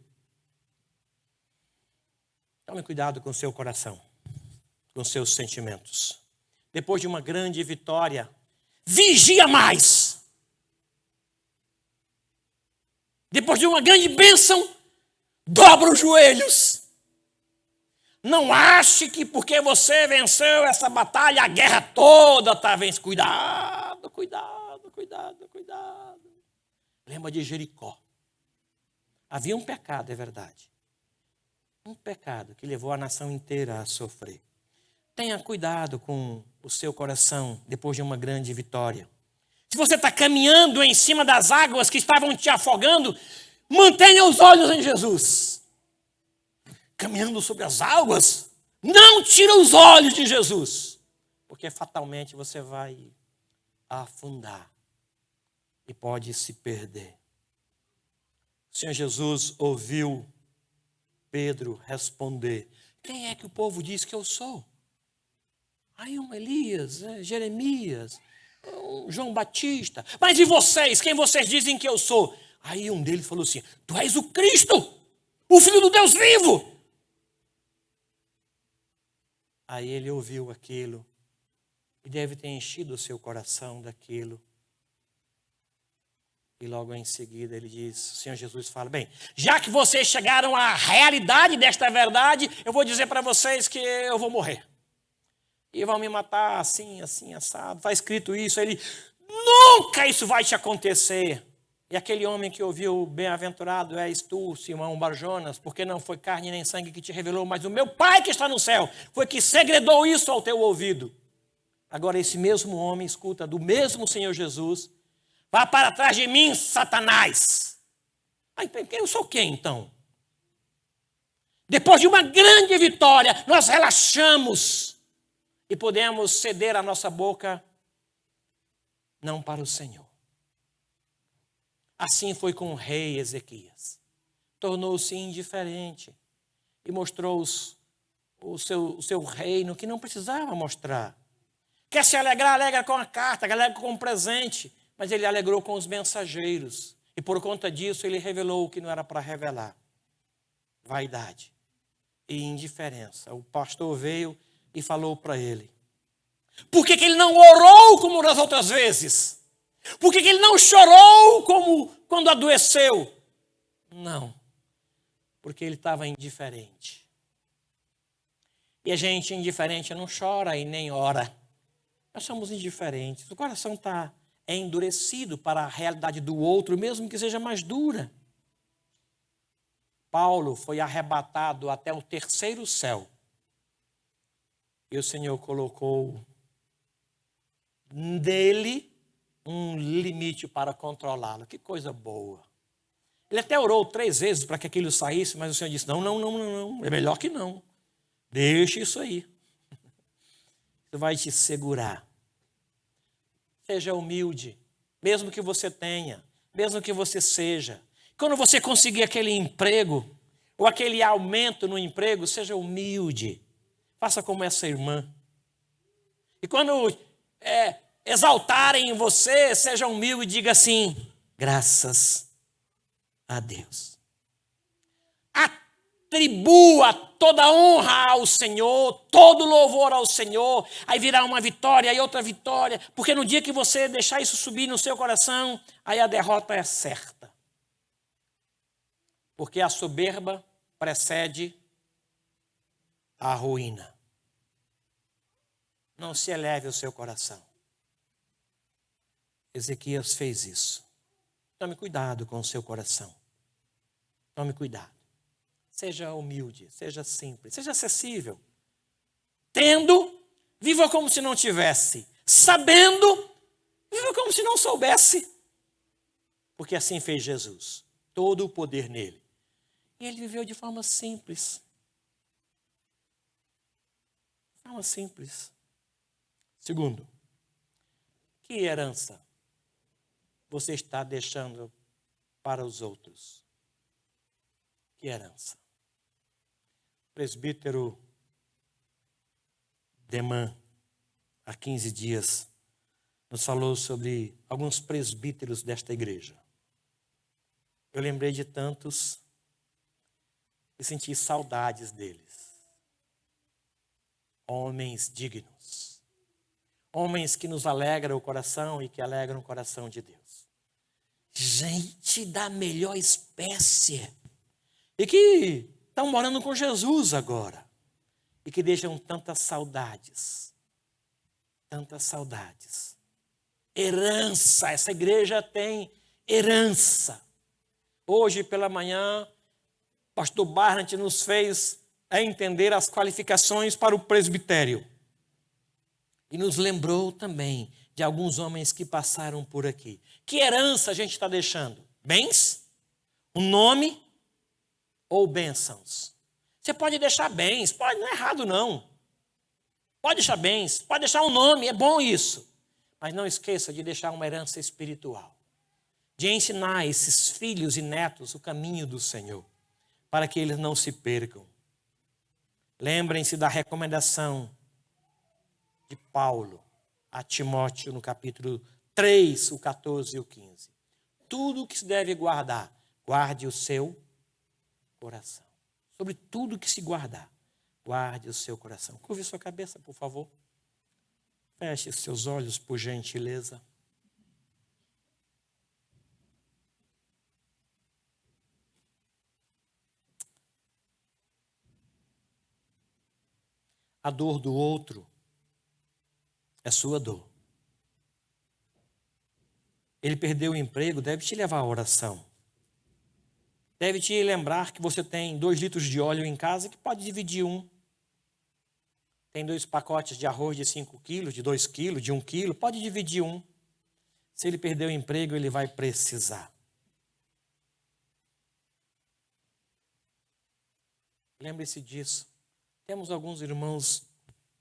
tome cuidado com o seu coração, com seus sentimentos. Depois de uma grande vitória, vigia mais. Depois de uma grande bênção, dobra os joelhos. Não ache que porque você venceu essa batalha, a guerra toda está vencida. Cuidado, cuidado, cuidado, cuidado. Lembra de Jericó. Havia um pecado, é verdade. Um pecado que levou a nação inteira a sofrer. tenha cuidado com o seu coração depois de uma grande vitória. Se você está caminhando em cima das águas que estavam te afogando, mantenha os olhos em Jesus. Caminhando sobre as águas, não tira os olhos de Jesus, porque fatalmente você vai afundar e pode se perder. O Senhor Jesus ouviu Pedro responder: quem é que o povo diz que eu sou? Aí um Elias, Jeremias, um João Batista. Mas e vocês? Quem vocês dizem que eu sou? Aí um deles falou assim: tu és o Cristo, o Filho do Deus vivo. Aí ele ouviu aquilo e deve ter enchido o seu coração daquilo. E logo em seguida ele diz, o Senhor Jesus fala: bem, já que vocês chegaram à realidade desta verdade, eu vou dizer para vocês que eu vou morrer. E vão me matar assim, assim, assado. Está escrito isso. Ele: nunca isso vai te acontecer. E aquele homem que ouviu: bem-aventurado és tu, Simão Barjonas, porque não foi carne nem sangue que te revelou, mas o meu Pai que está no céu foi que segredou isso ao teu ouvido. Agora esse mesmo homem escuta do mesmo Senhor Jesus: vá para trás de mim, Satanás. Eu sou quem então? Depois de uma grande vitória, nós relaxamos e podemos ceder a nossa boca não para o Senhor. Assim foi com o rei Ezequias. Tornou-se indiferente e mostrou o seu reino que não precisava mostrar. Quer se alegrar, alegra com a carta, alegra com o presente, mas ele alegrou com os mensageiros. E por conta disso ele revelou o que não era para revelar: vaidade e indiferença. O pastor veio e falou para ele: por que ele não orou como das outras vezes? Por que ele não chorou como quando adoeceu? Não, porque ele estava indiferente. E a gente indiferente não chora e nem ora. Nós somos indiferentes. O coração é endurecido para a realidade do outro, mesmo que seja mais dura. Paulo foi arrebatado até o terceiro céu. E o Senhor colocou nele um limite para controlá-lo. Que coisa boa. Ele até orou 3 vezes para que aquilo saísse, mas o Senhor disse: não, é melhor que não. Deixa isso aí. Isso vai te segurar. Seja humilde, mesmo que você tenha, mesmo que você seja. Quando você conseguir aquele emprego, ou aquele aumento no emprego, seja humilde. Faça como essa irmã. E quando exaltarem você, seja humilde e diga assim: graças a Deus. Atribua toda honra ao Senhor, todo louvor ao Senhor. Aí virá uma vitória e outra vitória, porque no dia que você deixar isso subir no seu coração, aí a derrota é certa. Porque a soberba precede a ruína. Não se eleve o seu coração. Ezequias fez isso. Tome cuidado com o seu coração. Tome cuidado. Seja humilde, seja simples, seja acessível. Tendo, viva como se não tivesse. Sabendo, viva como se não soubesse. Porque assim fez Jesus. Todo o poder nele. E ele viveu de forma simples. De forma simples. Segundo, que herança você está deixando para os outros? Que herança? O presbítero Deman, há 15 dias, nos falou sobre alguns presbíteros desta igreja. Eu lembrei de tantos e senti saudades deles. Homens dignos. Homens que nos alegram o coração e que alegram o coração de Deus. Gente da melhor espécie. E que estão morando com Jesus agora. E que deixam tantas saudades. Tantas saudades. Herança. Essa igreja tem herança. Hoje pela manhã, pastor Barnett nos fez entender as qualificações para o presbitério. E nos lembrou também de alguns homens que passaram por aqui. Que herança a gente está deixando? Bens? Um nome? Ou bênçãos? Você pode deixar bens, pode, não é errado não. Pode deixar bens, pode deixar um nome, é bom isso. Mas não esqueça de deixar uma herança espiritual. De ensinar esses filhos e netos o caminho do Senhor, para que eles não se percam. Lembrem-se da recomendação de Paulo a Timóteo no capítulo 3, o 14 e o 15. Tudo o que se deve guardar, guarde o seu coração. Sobre tudo que se guardar, guarde o seu coração. Curve sua cabeça, por favor. Feche seus olhos, por gentileza. A dor do outro é sua dor. Ele perdeu o emprego, deve te levar à oração. Deve te lembrar que você tem 2 litros de óleo em casa que pode dividir um. Tem 2 pacotes de arroz de 5 quilos, de 2 quilos, de 1 quilo, pode dividir um. Se ele perder o emprego, ele vai precisar. Lembre-se disso. Temos alguns irmãos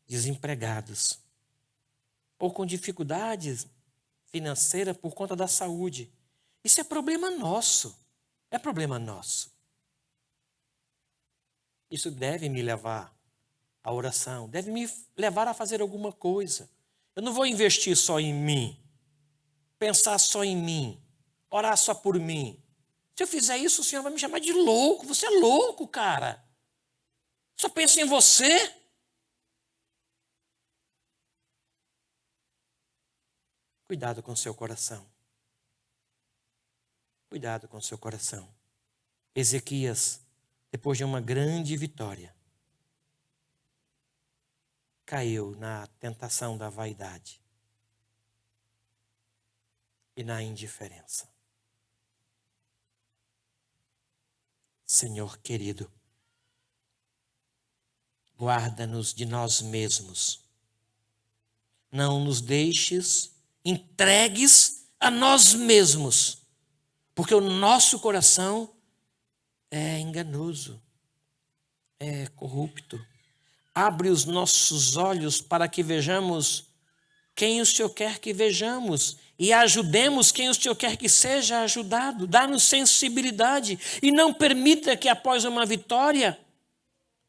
desempregados ou com dificuldades financeiras por conta da saúde. Isso é problema nosso. É problema nosso. Isso deve me levar à oração, deve me levar a fazer alguma coisa. Eu não vou investir só em mim, pensar só em mim, orar só por mim. Se eu fizer isso, o Senhor vai me chamar de louco. Você é louco, cara. Só pensa em você. Cuidado com seu coração. Cuidado com seu coração. Ezequias, depois de uma grande vitória, caiu na tentação da vaidade e na indiferença. Senhor querido, guarda-nos de nós mesmos. Não nos deixes entregues a nós mesmos, porque o nosso coração é enganoso, é corrupto. Abre os nossos olhos para que vejamos quem o Senhor quer que vejamos e ajudemos quem o Senhor quer que seja ajudado. Dá-nos sensibilidade e não permita que após uma vitória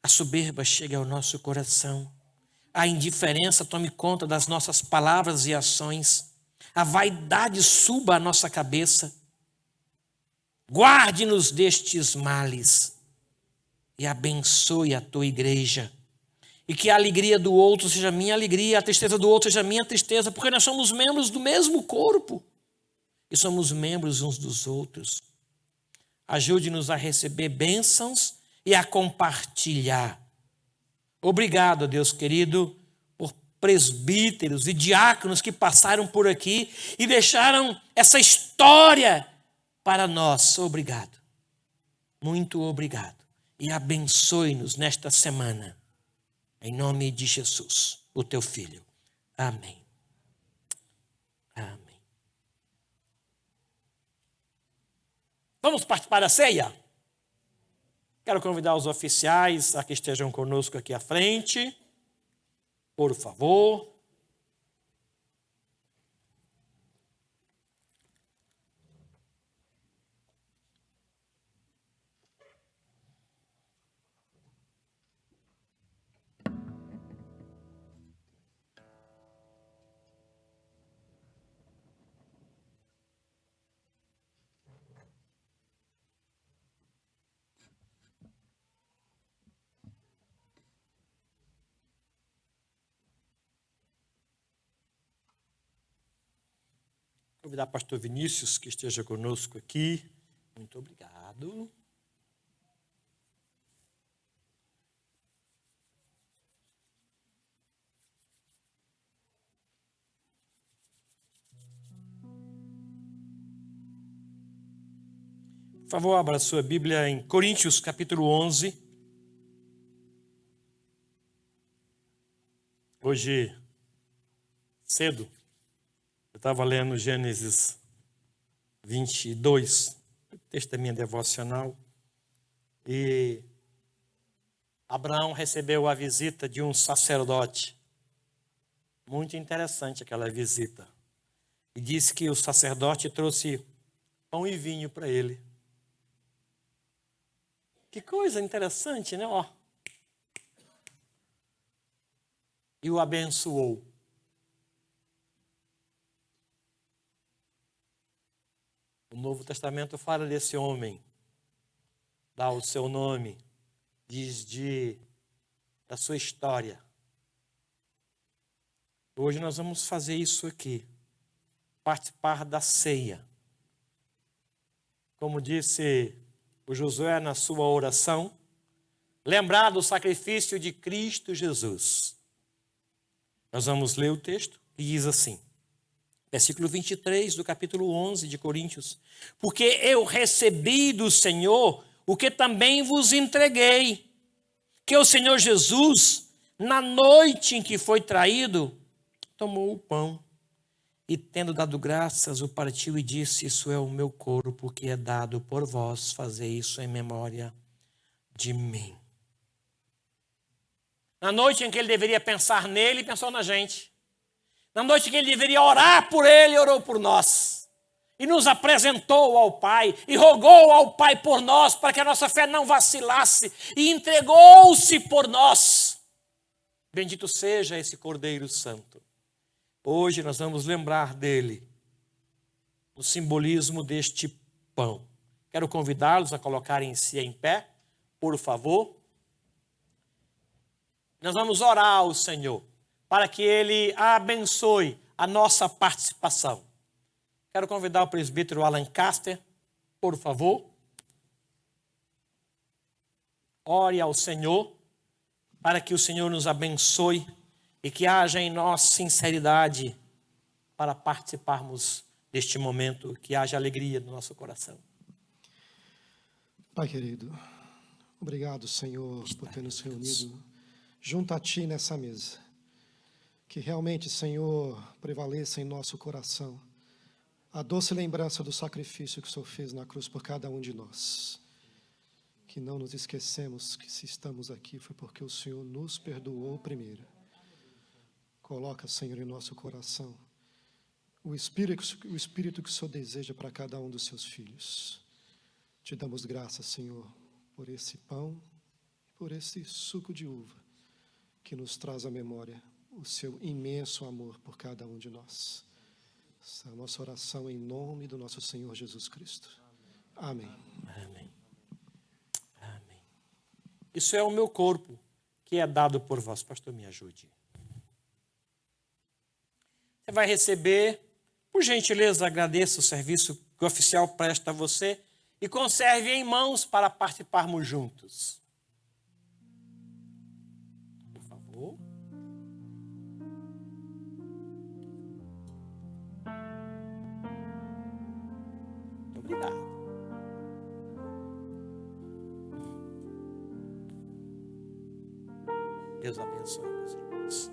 a soberba chegue ao nosso coração. A indiferença tome conta das nossas palavras e ações. A vaidade suba à nossa cabeça. Guarde-nos destes males e abençoe a tua igreja. E que a alegria do outro seja minha alegria, a tristeza do outro seja minha tristeza, porque nós somos membros do mesmo corpo e somos membros uns dos outros. Ajude-nos a receber bênçãos e a compartilhar. Obrigado, Deus querido, por presbíteros e diáconos que passaram por aqui e deixaram essa história para nós. Obrigado. Muito obrigado. E abençoe-nos nesta semana. Em nome de Jesus, o teu Filho. Amém. Amém. Vamos participar da ceia? Quero convidar os oficiais a que estejam conosco aqui à frente. Por favor. Convidar o pastor Vinícius que esteja conosco aqui. Muito obrigado. Por favor, abra sua Bíblia em Coríntios, capítulo 11. Hoje cedo, eu estava lendo Gênesis 22, texto da minha devocional, e Abraão recebeu a visita de um sacerdote. Muito interessante aquela visita. E disse que o sacerdote trouxe pão e vinho para ele. Que coisa interessante, né? Ó. E o abençoou. O Novo Testamento fala desse homem, dá o seu nome, diz da sua história. Hoje nós vamos fazer isso aqui, participar da ceia. Como disse o Josué na sua oração, lembrar do sacrifício de Cristo Jesus. Nós vamos ler o texto que diz assim, versículo 23 do capítulo 11 de Coríntios. Porque eu recebi do Senhor o que também vos entreguei, que o Senhor Jesus, na noite em que foi traído, tomou o pão e, tendo dado graças, o partiu e disse: isso é o meu corpo que é dado por vós, fazei isso em memória de mim. Na noite em que ele deveria pensar nele, pensou na gente. Na noite em que ele deveria orar por ele, orou por nós. E nos apresentou ao Pai, e rogou ao Pai por nós, para que a nossa fé não vacilasse, e entregou-se por nós. Bendito seja esse Cordeiro Santo. Hoje nós vamos lembrar dele, no simbolismo deste pão. Quero convidá-los a colocarem-se em pé, por favor. Nós vamos orar ao Senhor, para que Ele abençoe a nossa participação. Quero convidar o presbítero Alan Caster, por favor. Ore ao Senhor, para que o Senhor nos abençoe e que haja em nós sinceridade para participarmos deste momento, que haja alegria no nosso coração. Pai querido, obrigado, Senhor, por ter nos reunido junto a Ti nessa mesa. Que realmente, Senhor, prevaleça em nosso coração a doce lembrança do sacrifício que o Senhor fez na cruz por cada um de nós. Que não nos esquecemos que se estamos aqui foi porque o Senhor nos perdoou primeiro. Coloca, Senhor, em nosso coração o Espírito que o Senhor deseja para cada um dos seus filhos. Te damos graças, Senhor, por esse pão, por esse suco de uva que nos traz à memória o seu imenso amor por cada um de nós. Essa é a nossa oração em nome do nosso Senhor Jesus Cristo. Amém. Amém. Amém. Isso é o meu corpo que é dado por vós. Pastor, me ajude. Você vai receber, por gentileza, agradeça o serviço que o oficial presta a você e conserve em mãos para participarmos juntos. Por favor. Obrigado. Deus abençoe, meus irmãos.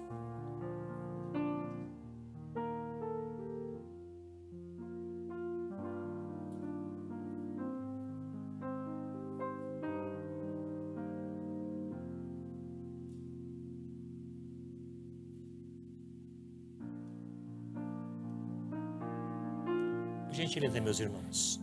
Por gentileza, meus irmãos.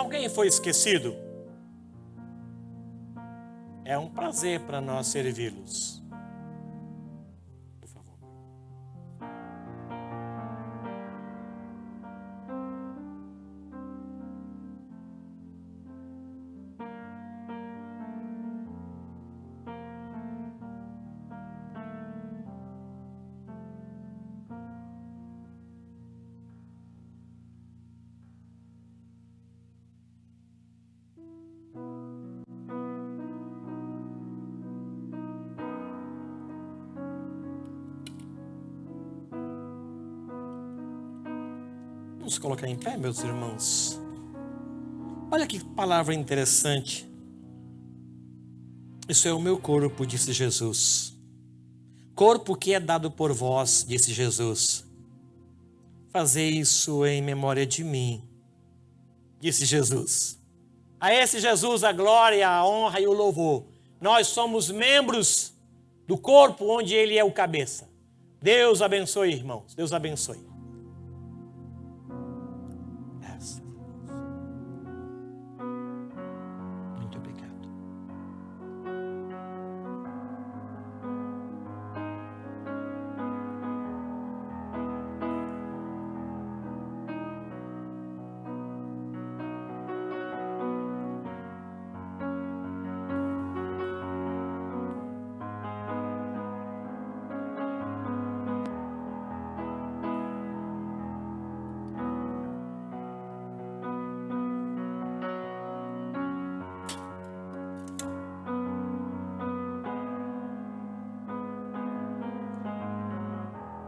alguém foi esquecido, é um prazer para nós servi-los. Por favor. Vamos colocar em pé, meus irmãos. Olha que palavra interessante. Isso é o meu corpo, disse Jesus. Corpo que é dado por vós, disse Jesus. Fazei isso em memória de mim, disse Jesus. A esse Jesus a glória, a honra e o louvor. Nós somos membros do corpo onde ele é o cabeça. Deus abençoe, irmãos. Deus abençoe. Muito obrigado.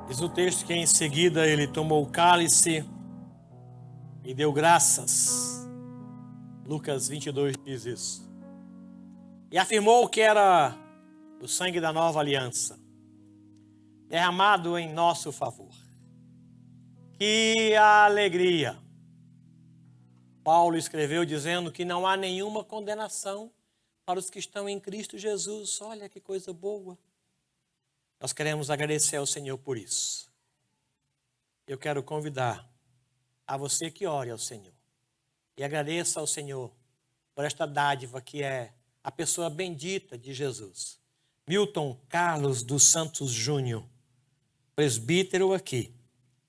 Diz o texto que em seguida ele tomou o cálice e deu graças. Lucas 22 diz isso. E afirmou que era o sangue da nova aliança, derramado em nosso favor. Que alegria! Paulo escreveu dizendo que não há nenhuma condenação para os que estão em Cristo Jesus. Olha que coisa boa. Nós queremos agradecer ao Senhor por isso. Eu quero convidar a você que ore ao Senhor e agradeça ao Senhor por esta dádiva que é a pessoa bendita de Jesus. Milton Carlos dos Santos Júnior, presbítero aqui,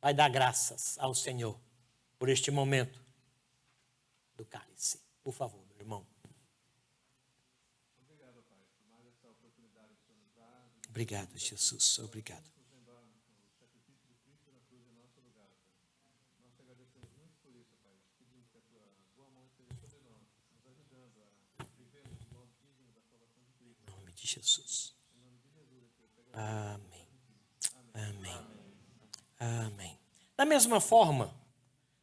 vai dar graças ao Senhor por este momento do cálice. Por favor, meu irmão. Obrigado, Jesus. Obrigado. Em nome de Jesus. Amém. Amém. Amém. Da mesma forma,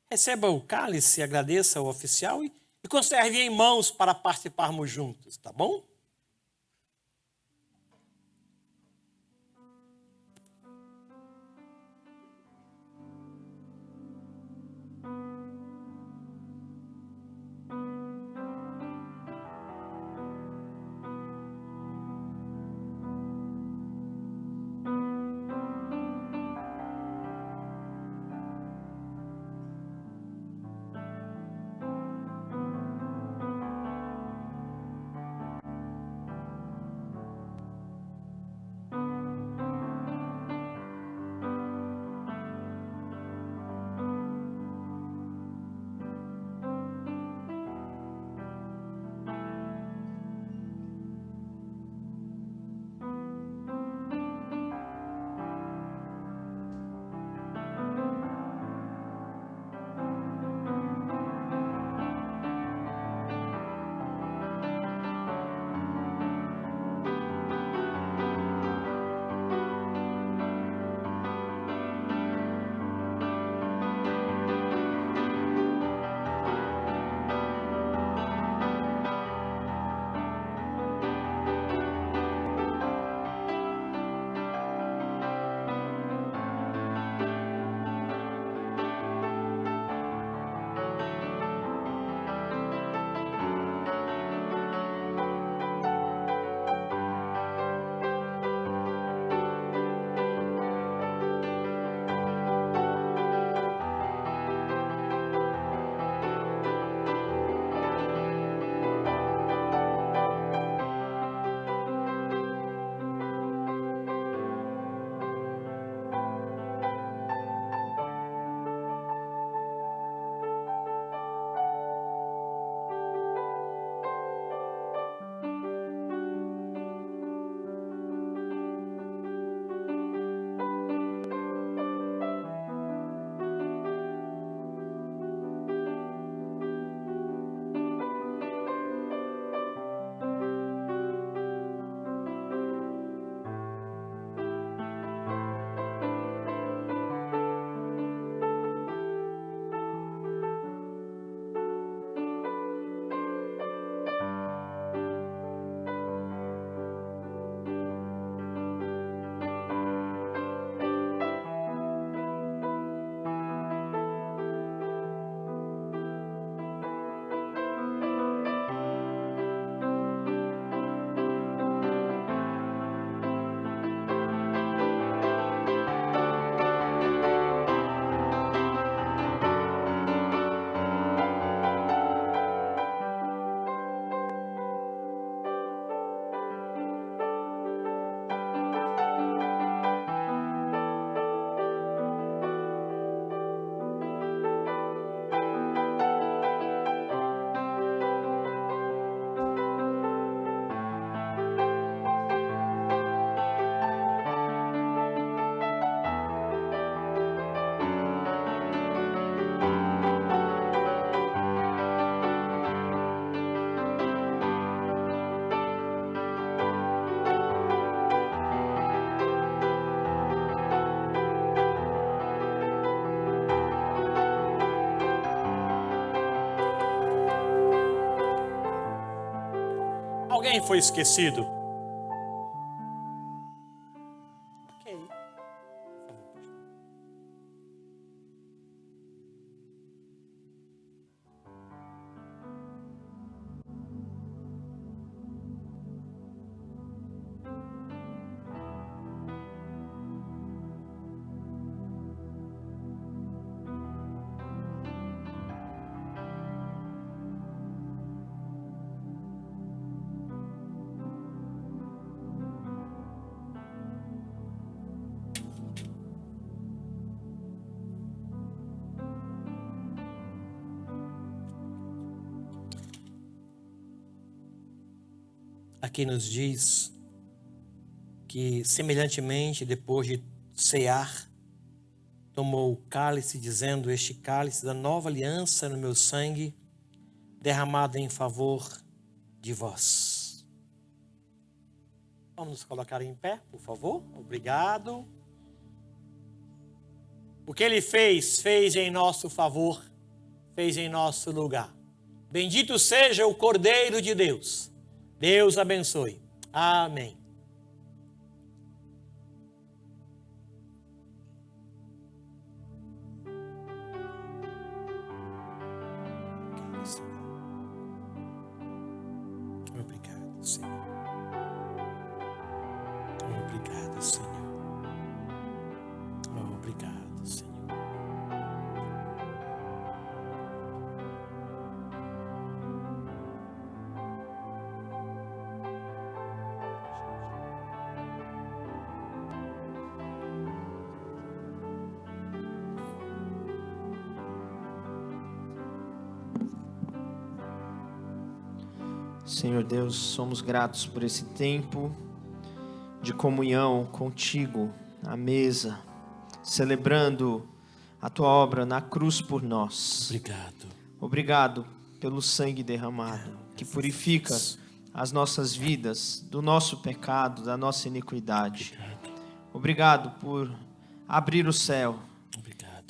receba o cálice, agradeça ao oficial e conserve em mãos para participarmos juntos, tá bom? Quem foi esquecido? Ok. Aqui nos diz que, semelhantemente, depois de cear, tomou o cálice, dizendo: este cálice da nova aliança no meu sangue, derramado em favor de vós. Vamos nos colocar em pé, por favor. Obrigado. O que ele fez, fez em nosso favor, fez em nosso lugar. Bendito seja o Cordeiro de Deus. Deus abençoe. Amém. Obrigado, Senhor. Obrigado, Senhor. Obrigado, Senhor. Senhor Deus, somos gratos por esse tempo de comunhão contigo, à mesa, celebrando a tua obra na cruz por nós. Obrigado. Obrigado pelo sangue derramado, que purifica as nossas vidas do nosso pecado, da nossa iniquidade. Obrigado por abrir o céu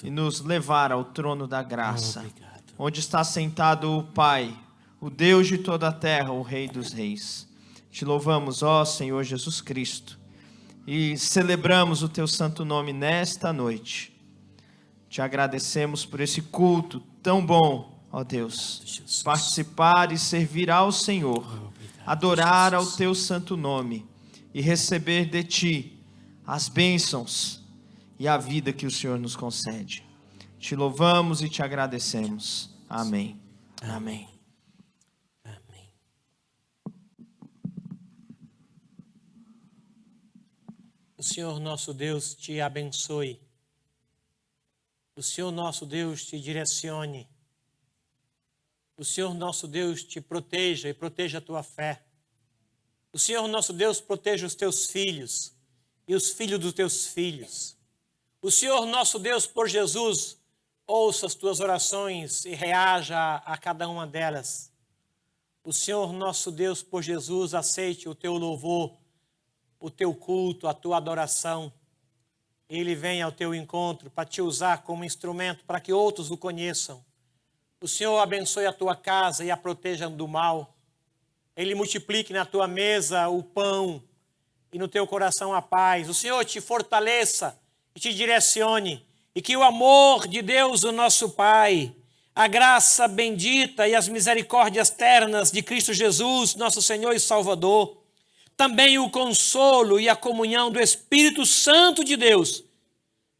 e nos levar ao trono da graça, onde está sentado o Pai, o Deus de toda a terra, o Rei dos Reis. Te louvamos, ó Senhor Jesus Cristo, e celebramos o teu santo nome nesta noite. Te agradecemos por esse culto tão bom, ó Deus. Participar e servir ao Senhor, adorar ao teu santo nome e receber de ti as bênçãos e a vida que o Senhor nos concede. Te louvamos e te agradecemos. Amém. Amém. O Senhor nosso Deus te abençoe. O Senhor nosso Deus te direcione. O Senhor nosso Deus te proteja e proteja a tua fé. O Senhor nosso Deus proteja os teus filhos e os filhos dos teus filhos. O Senhor nosso Deus, por Jesus, ouça as tuas orações e reaja a cada uma delas. O Senhor nosso Deus, por Jesus, aceite o teu louvor, o teu culto, a tua adoração. Ele vem ao teu encontro para te usar como instrumento para que outros o conheçam. O Senhor abençoe a tua casa e a proteja do mal. Ele multiplique na tua mesa o pão e no teu coração a paz. O Senhor te fortaleça e te direcione. E que o amor de Deus, o nosso Pai, a graça bendita e as misericórdias ternas de Cristo Jesus, nosso Senhor e Salvador, também o consolo e a comunhão do Espírito Santo de Deus,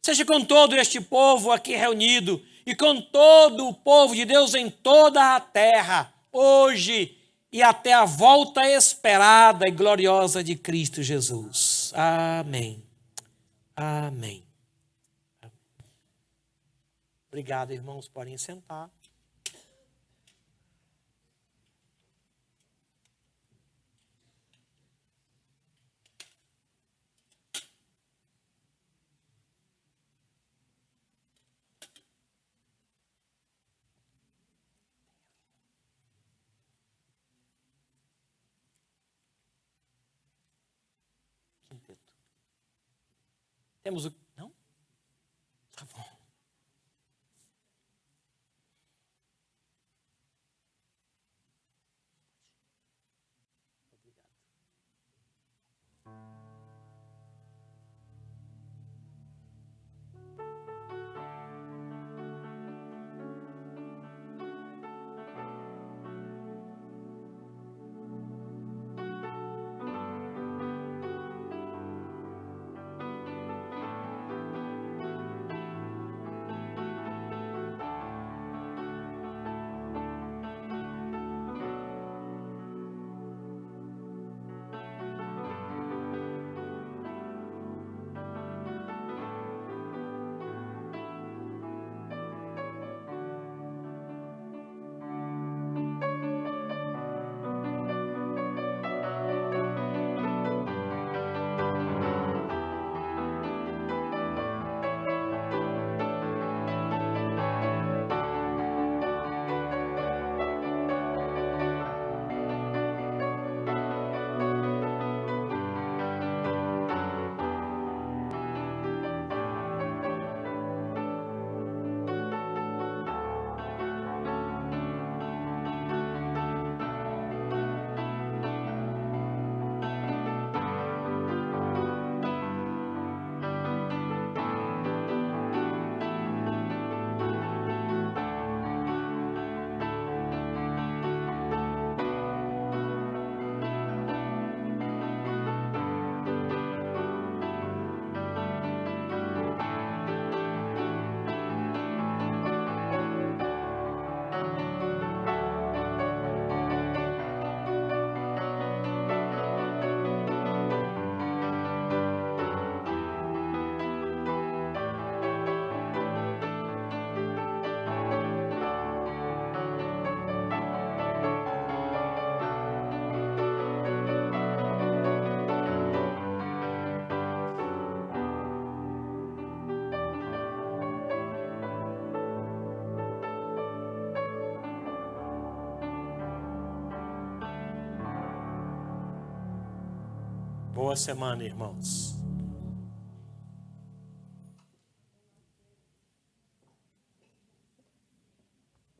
seja com todo este povo aqui reunido e com todo o povo de Deus em toda a terra, hoje e até a volta esperada e gloriosa de Cristo Jesus. Amém. Amém. Obrigado, irmãos, podem sentar. Temos o... Não? Tá bom. Obrigado. Boa semana, irmãos.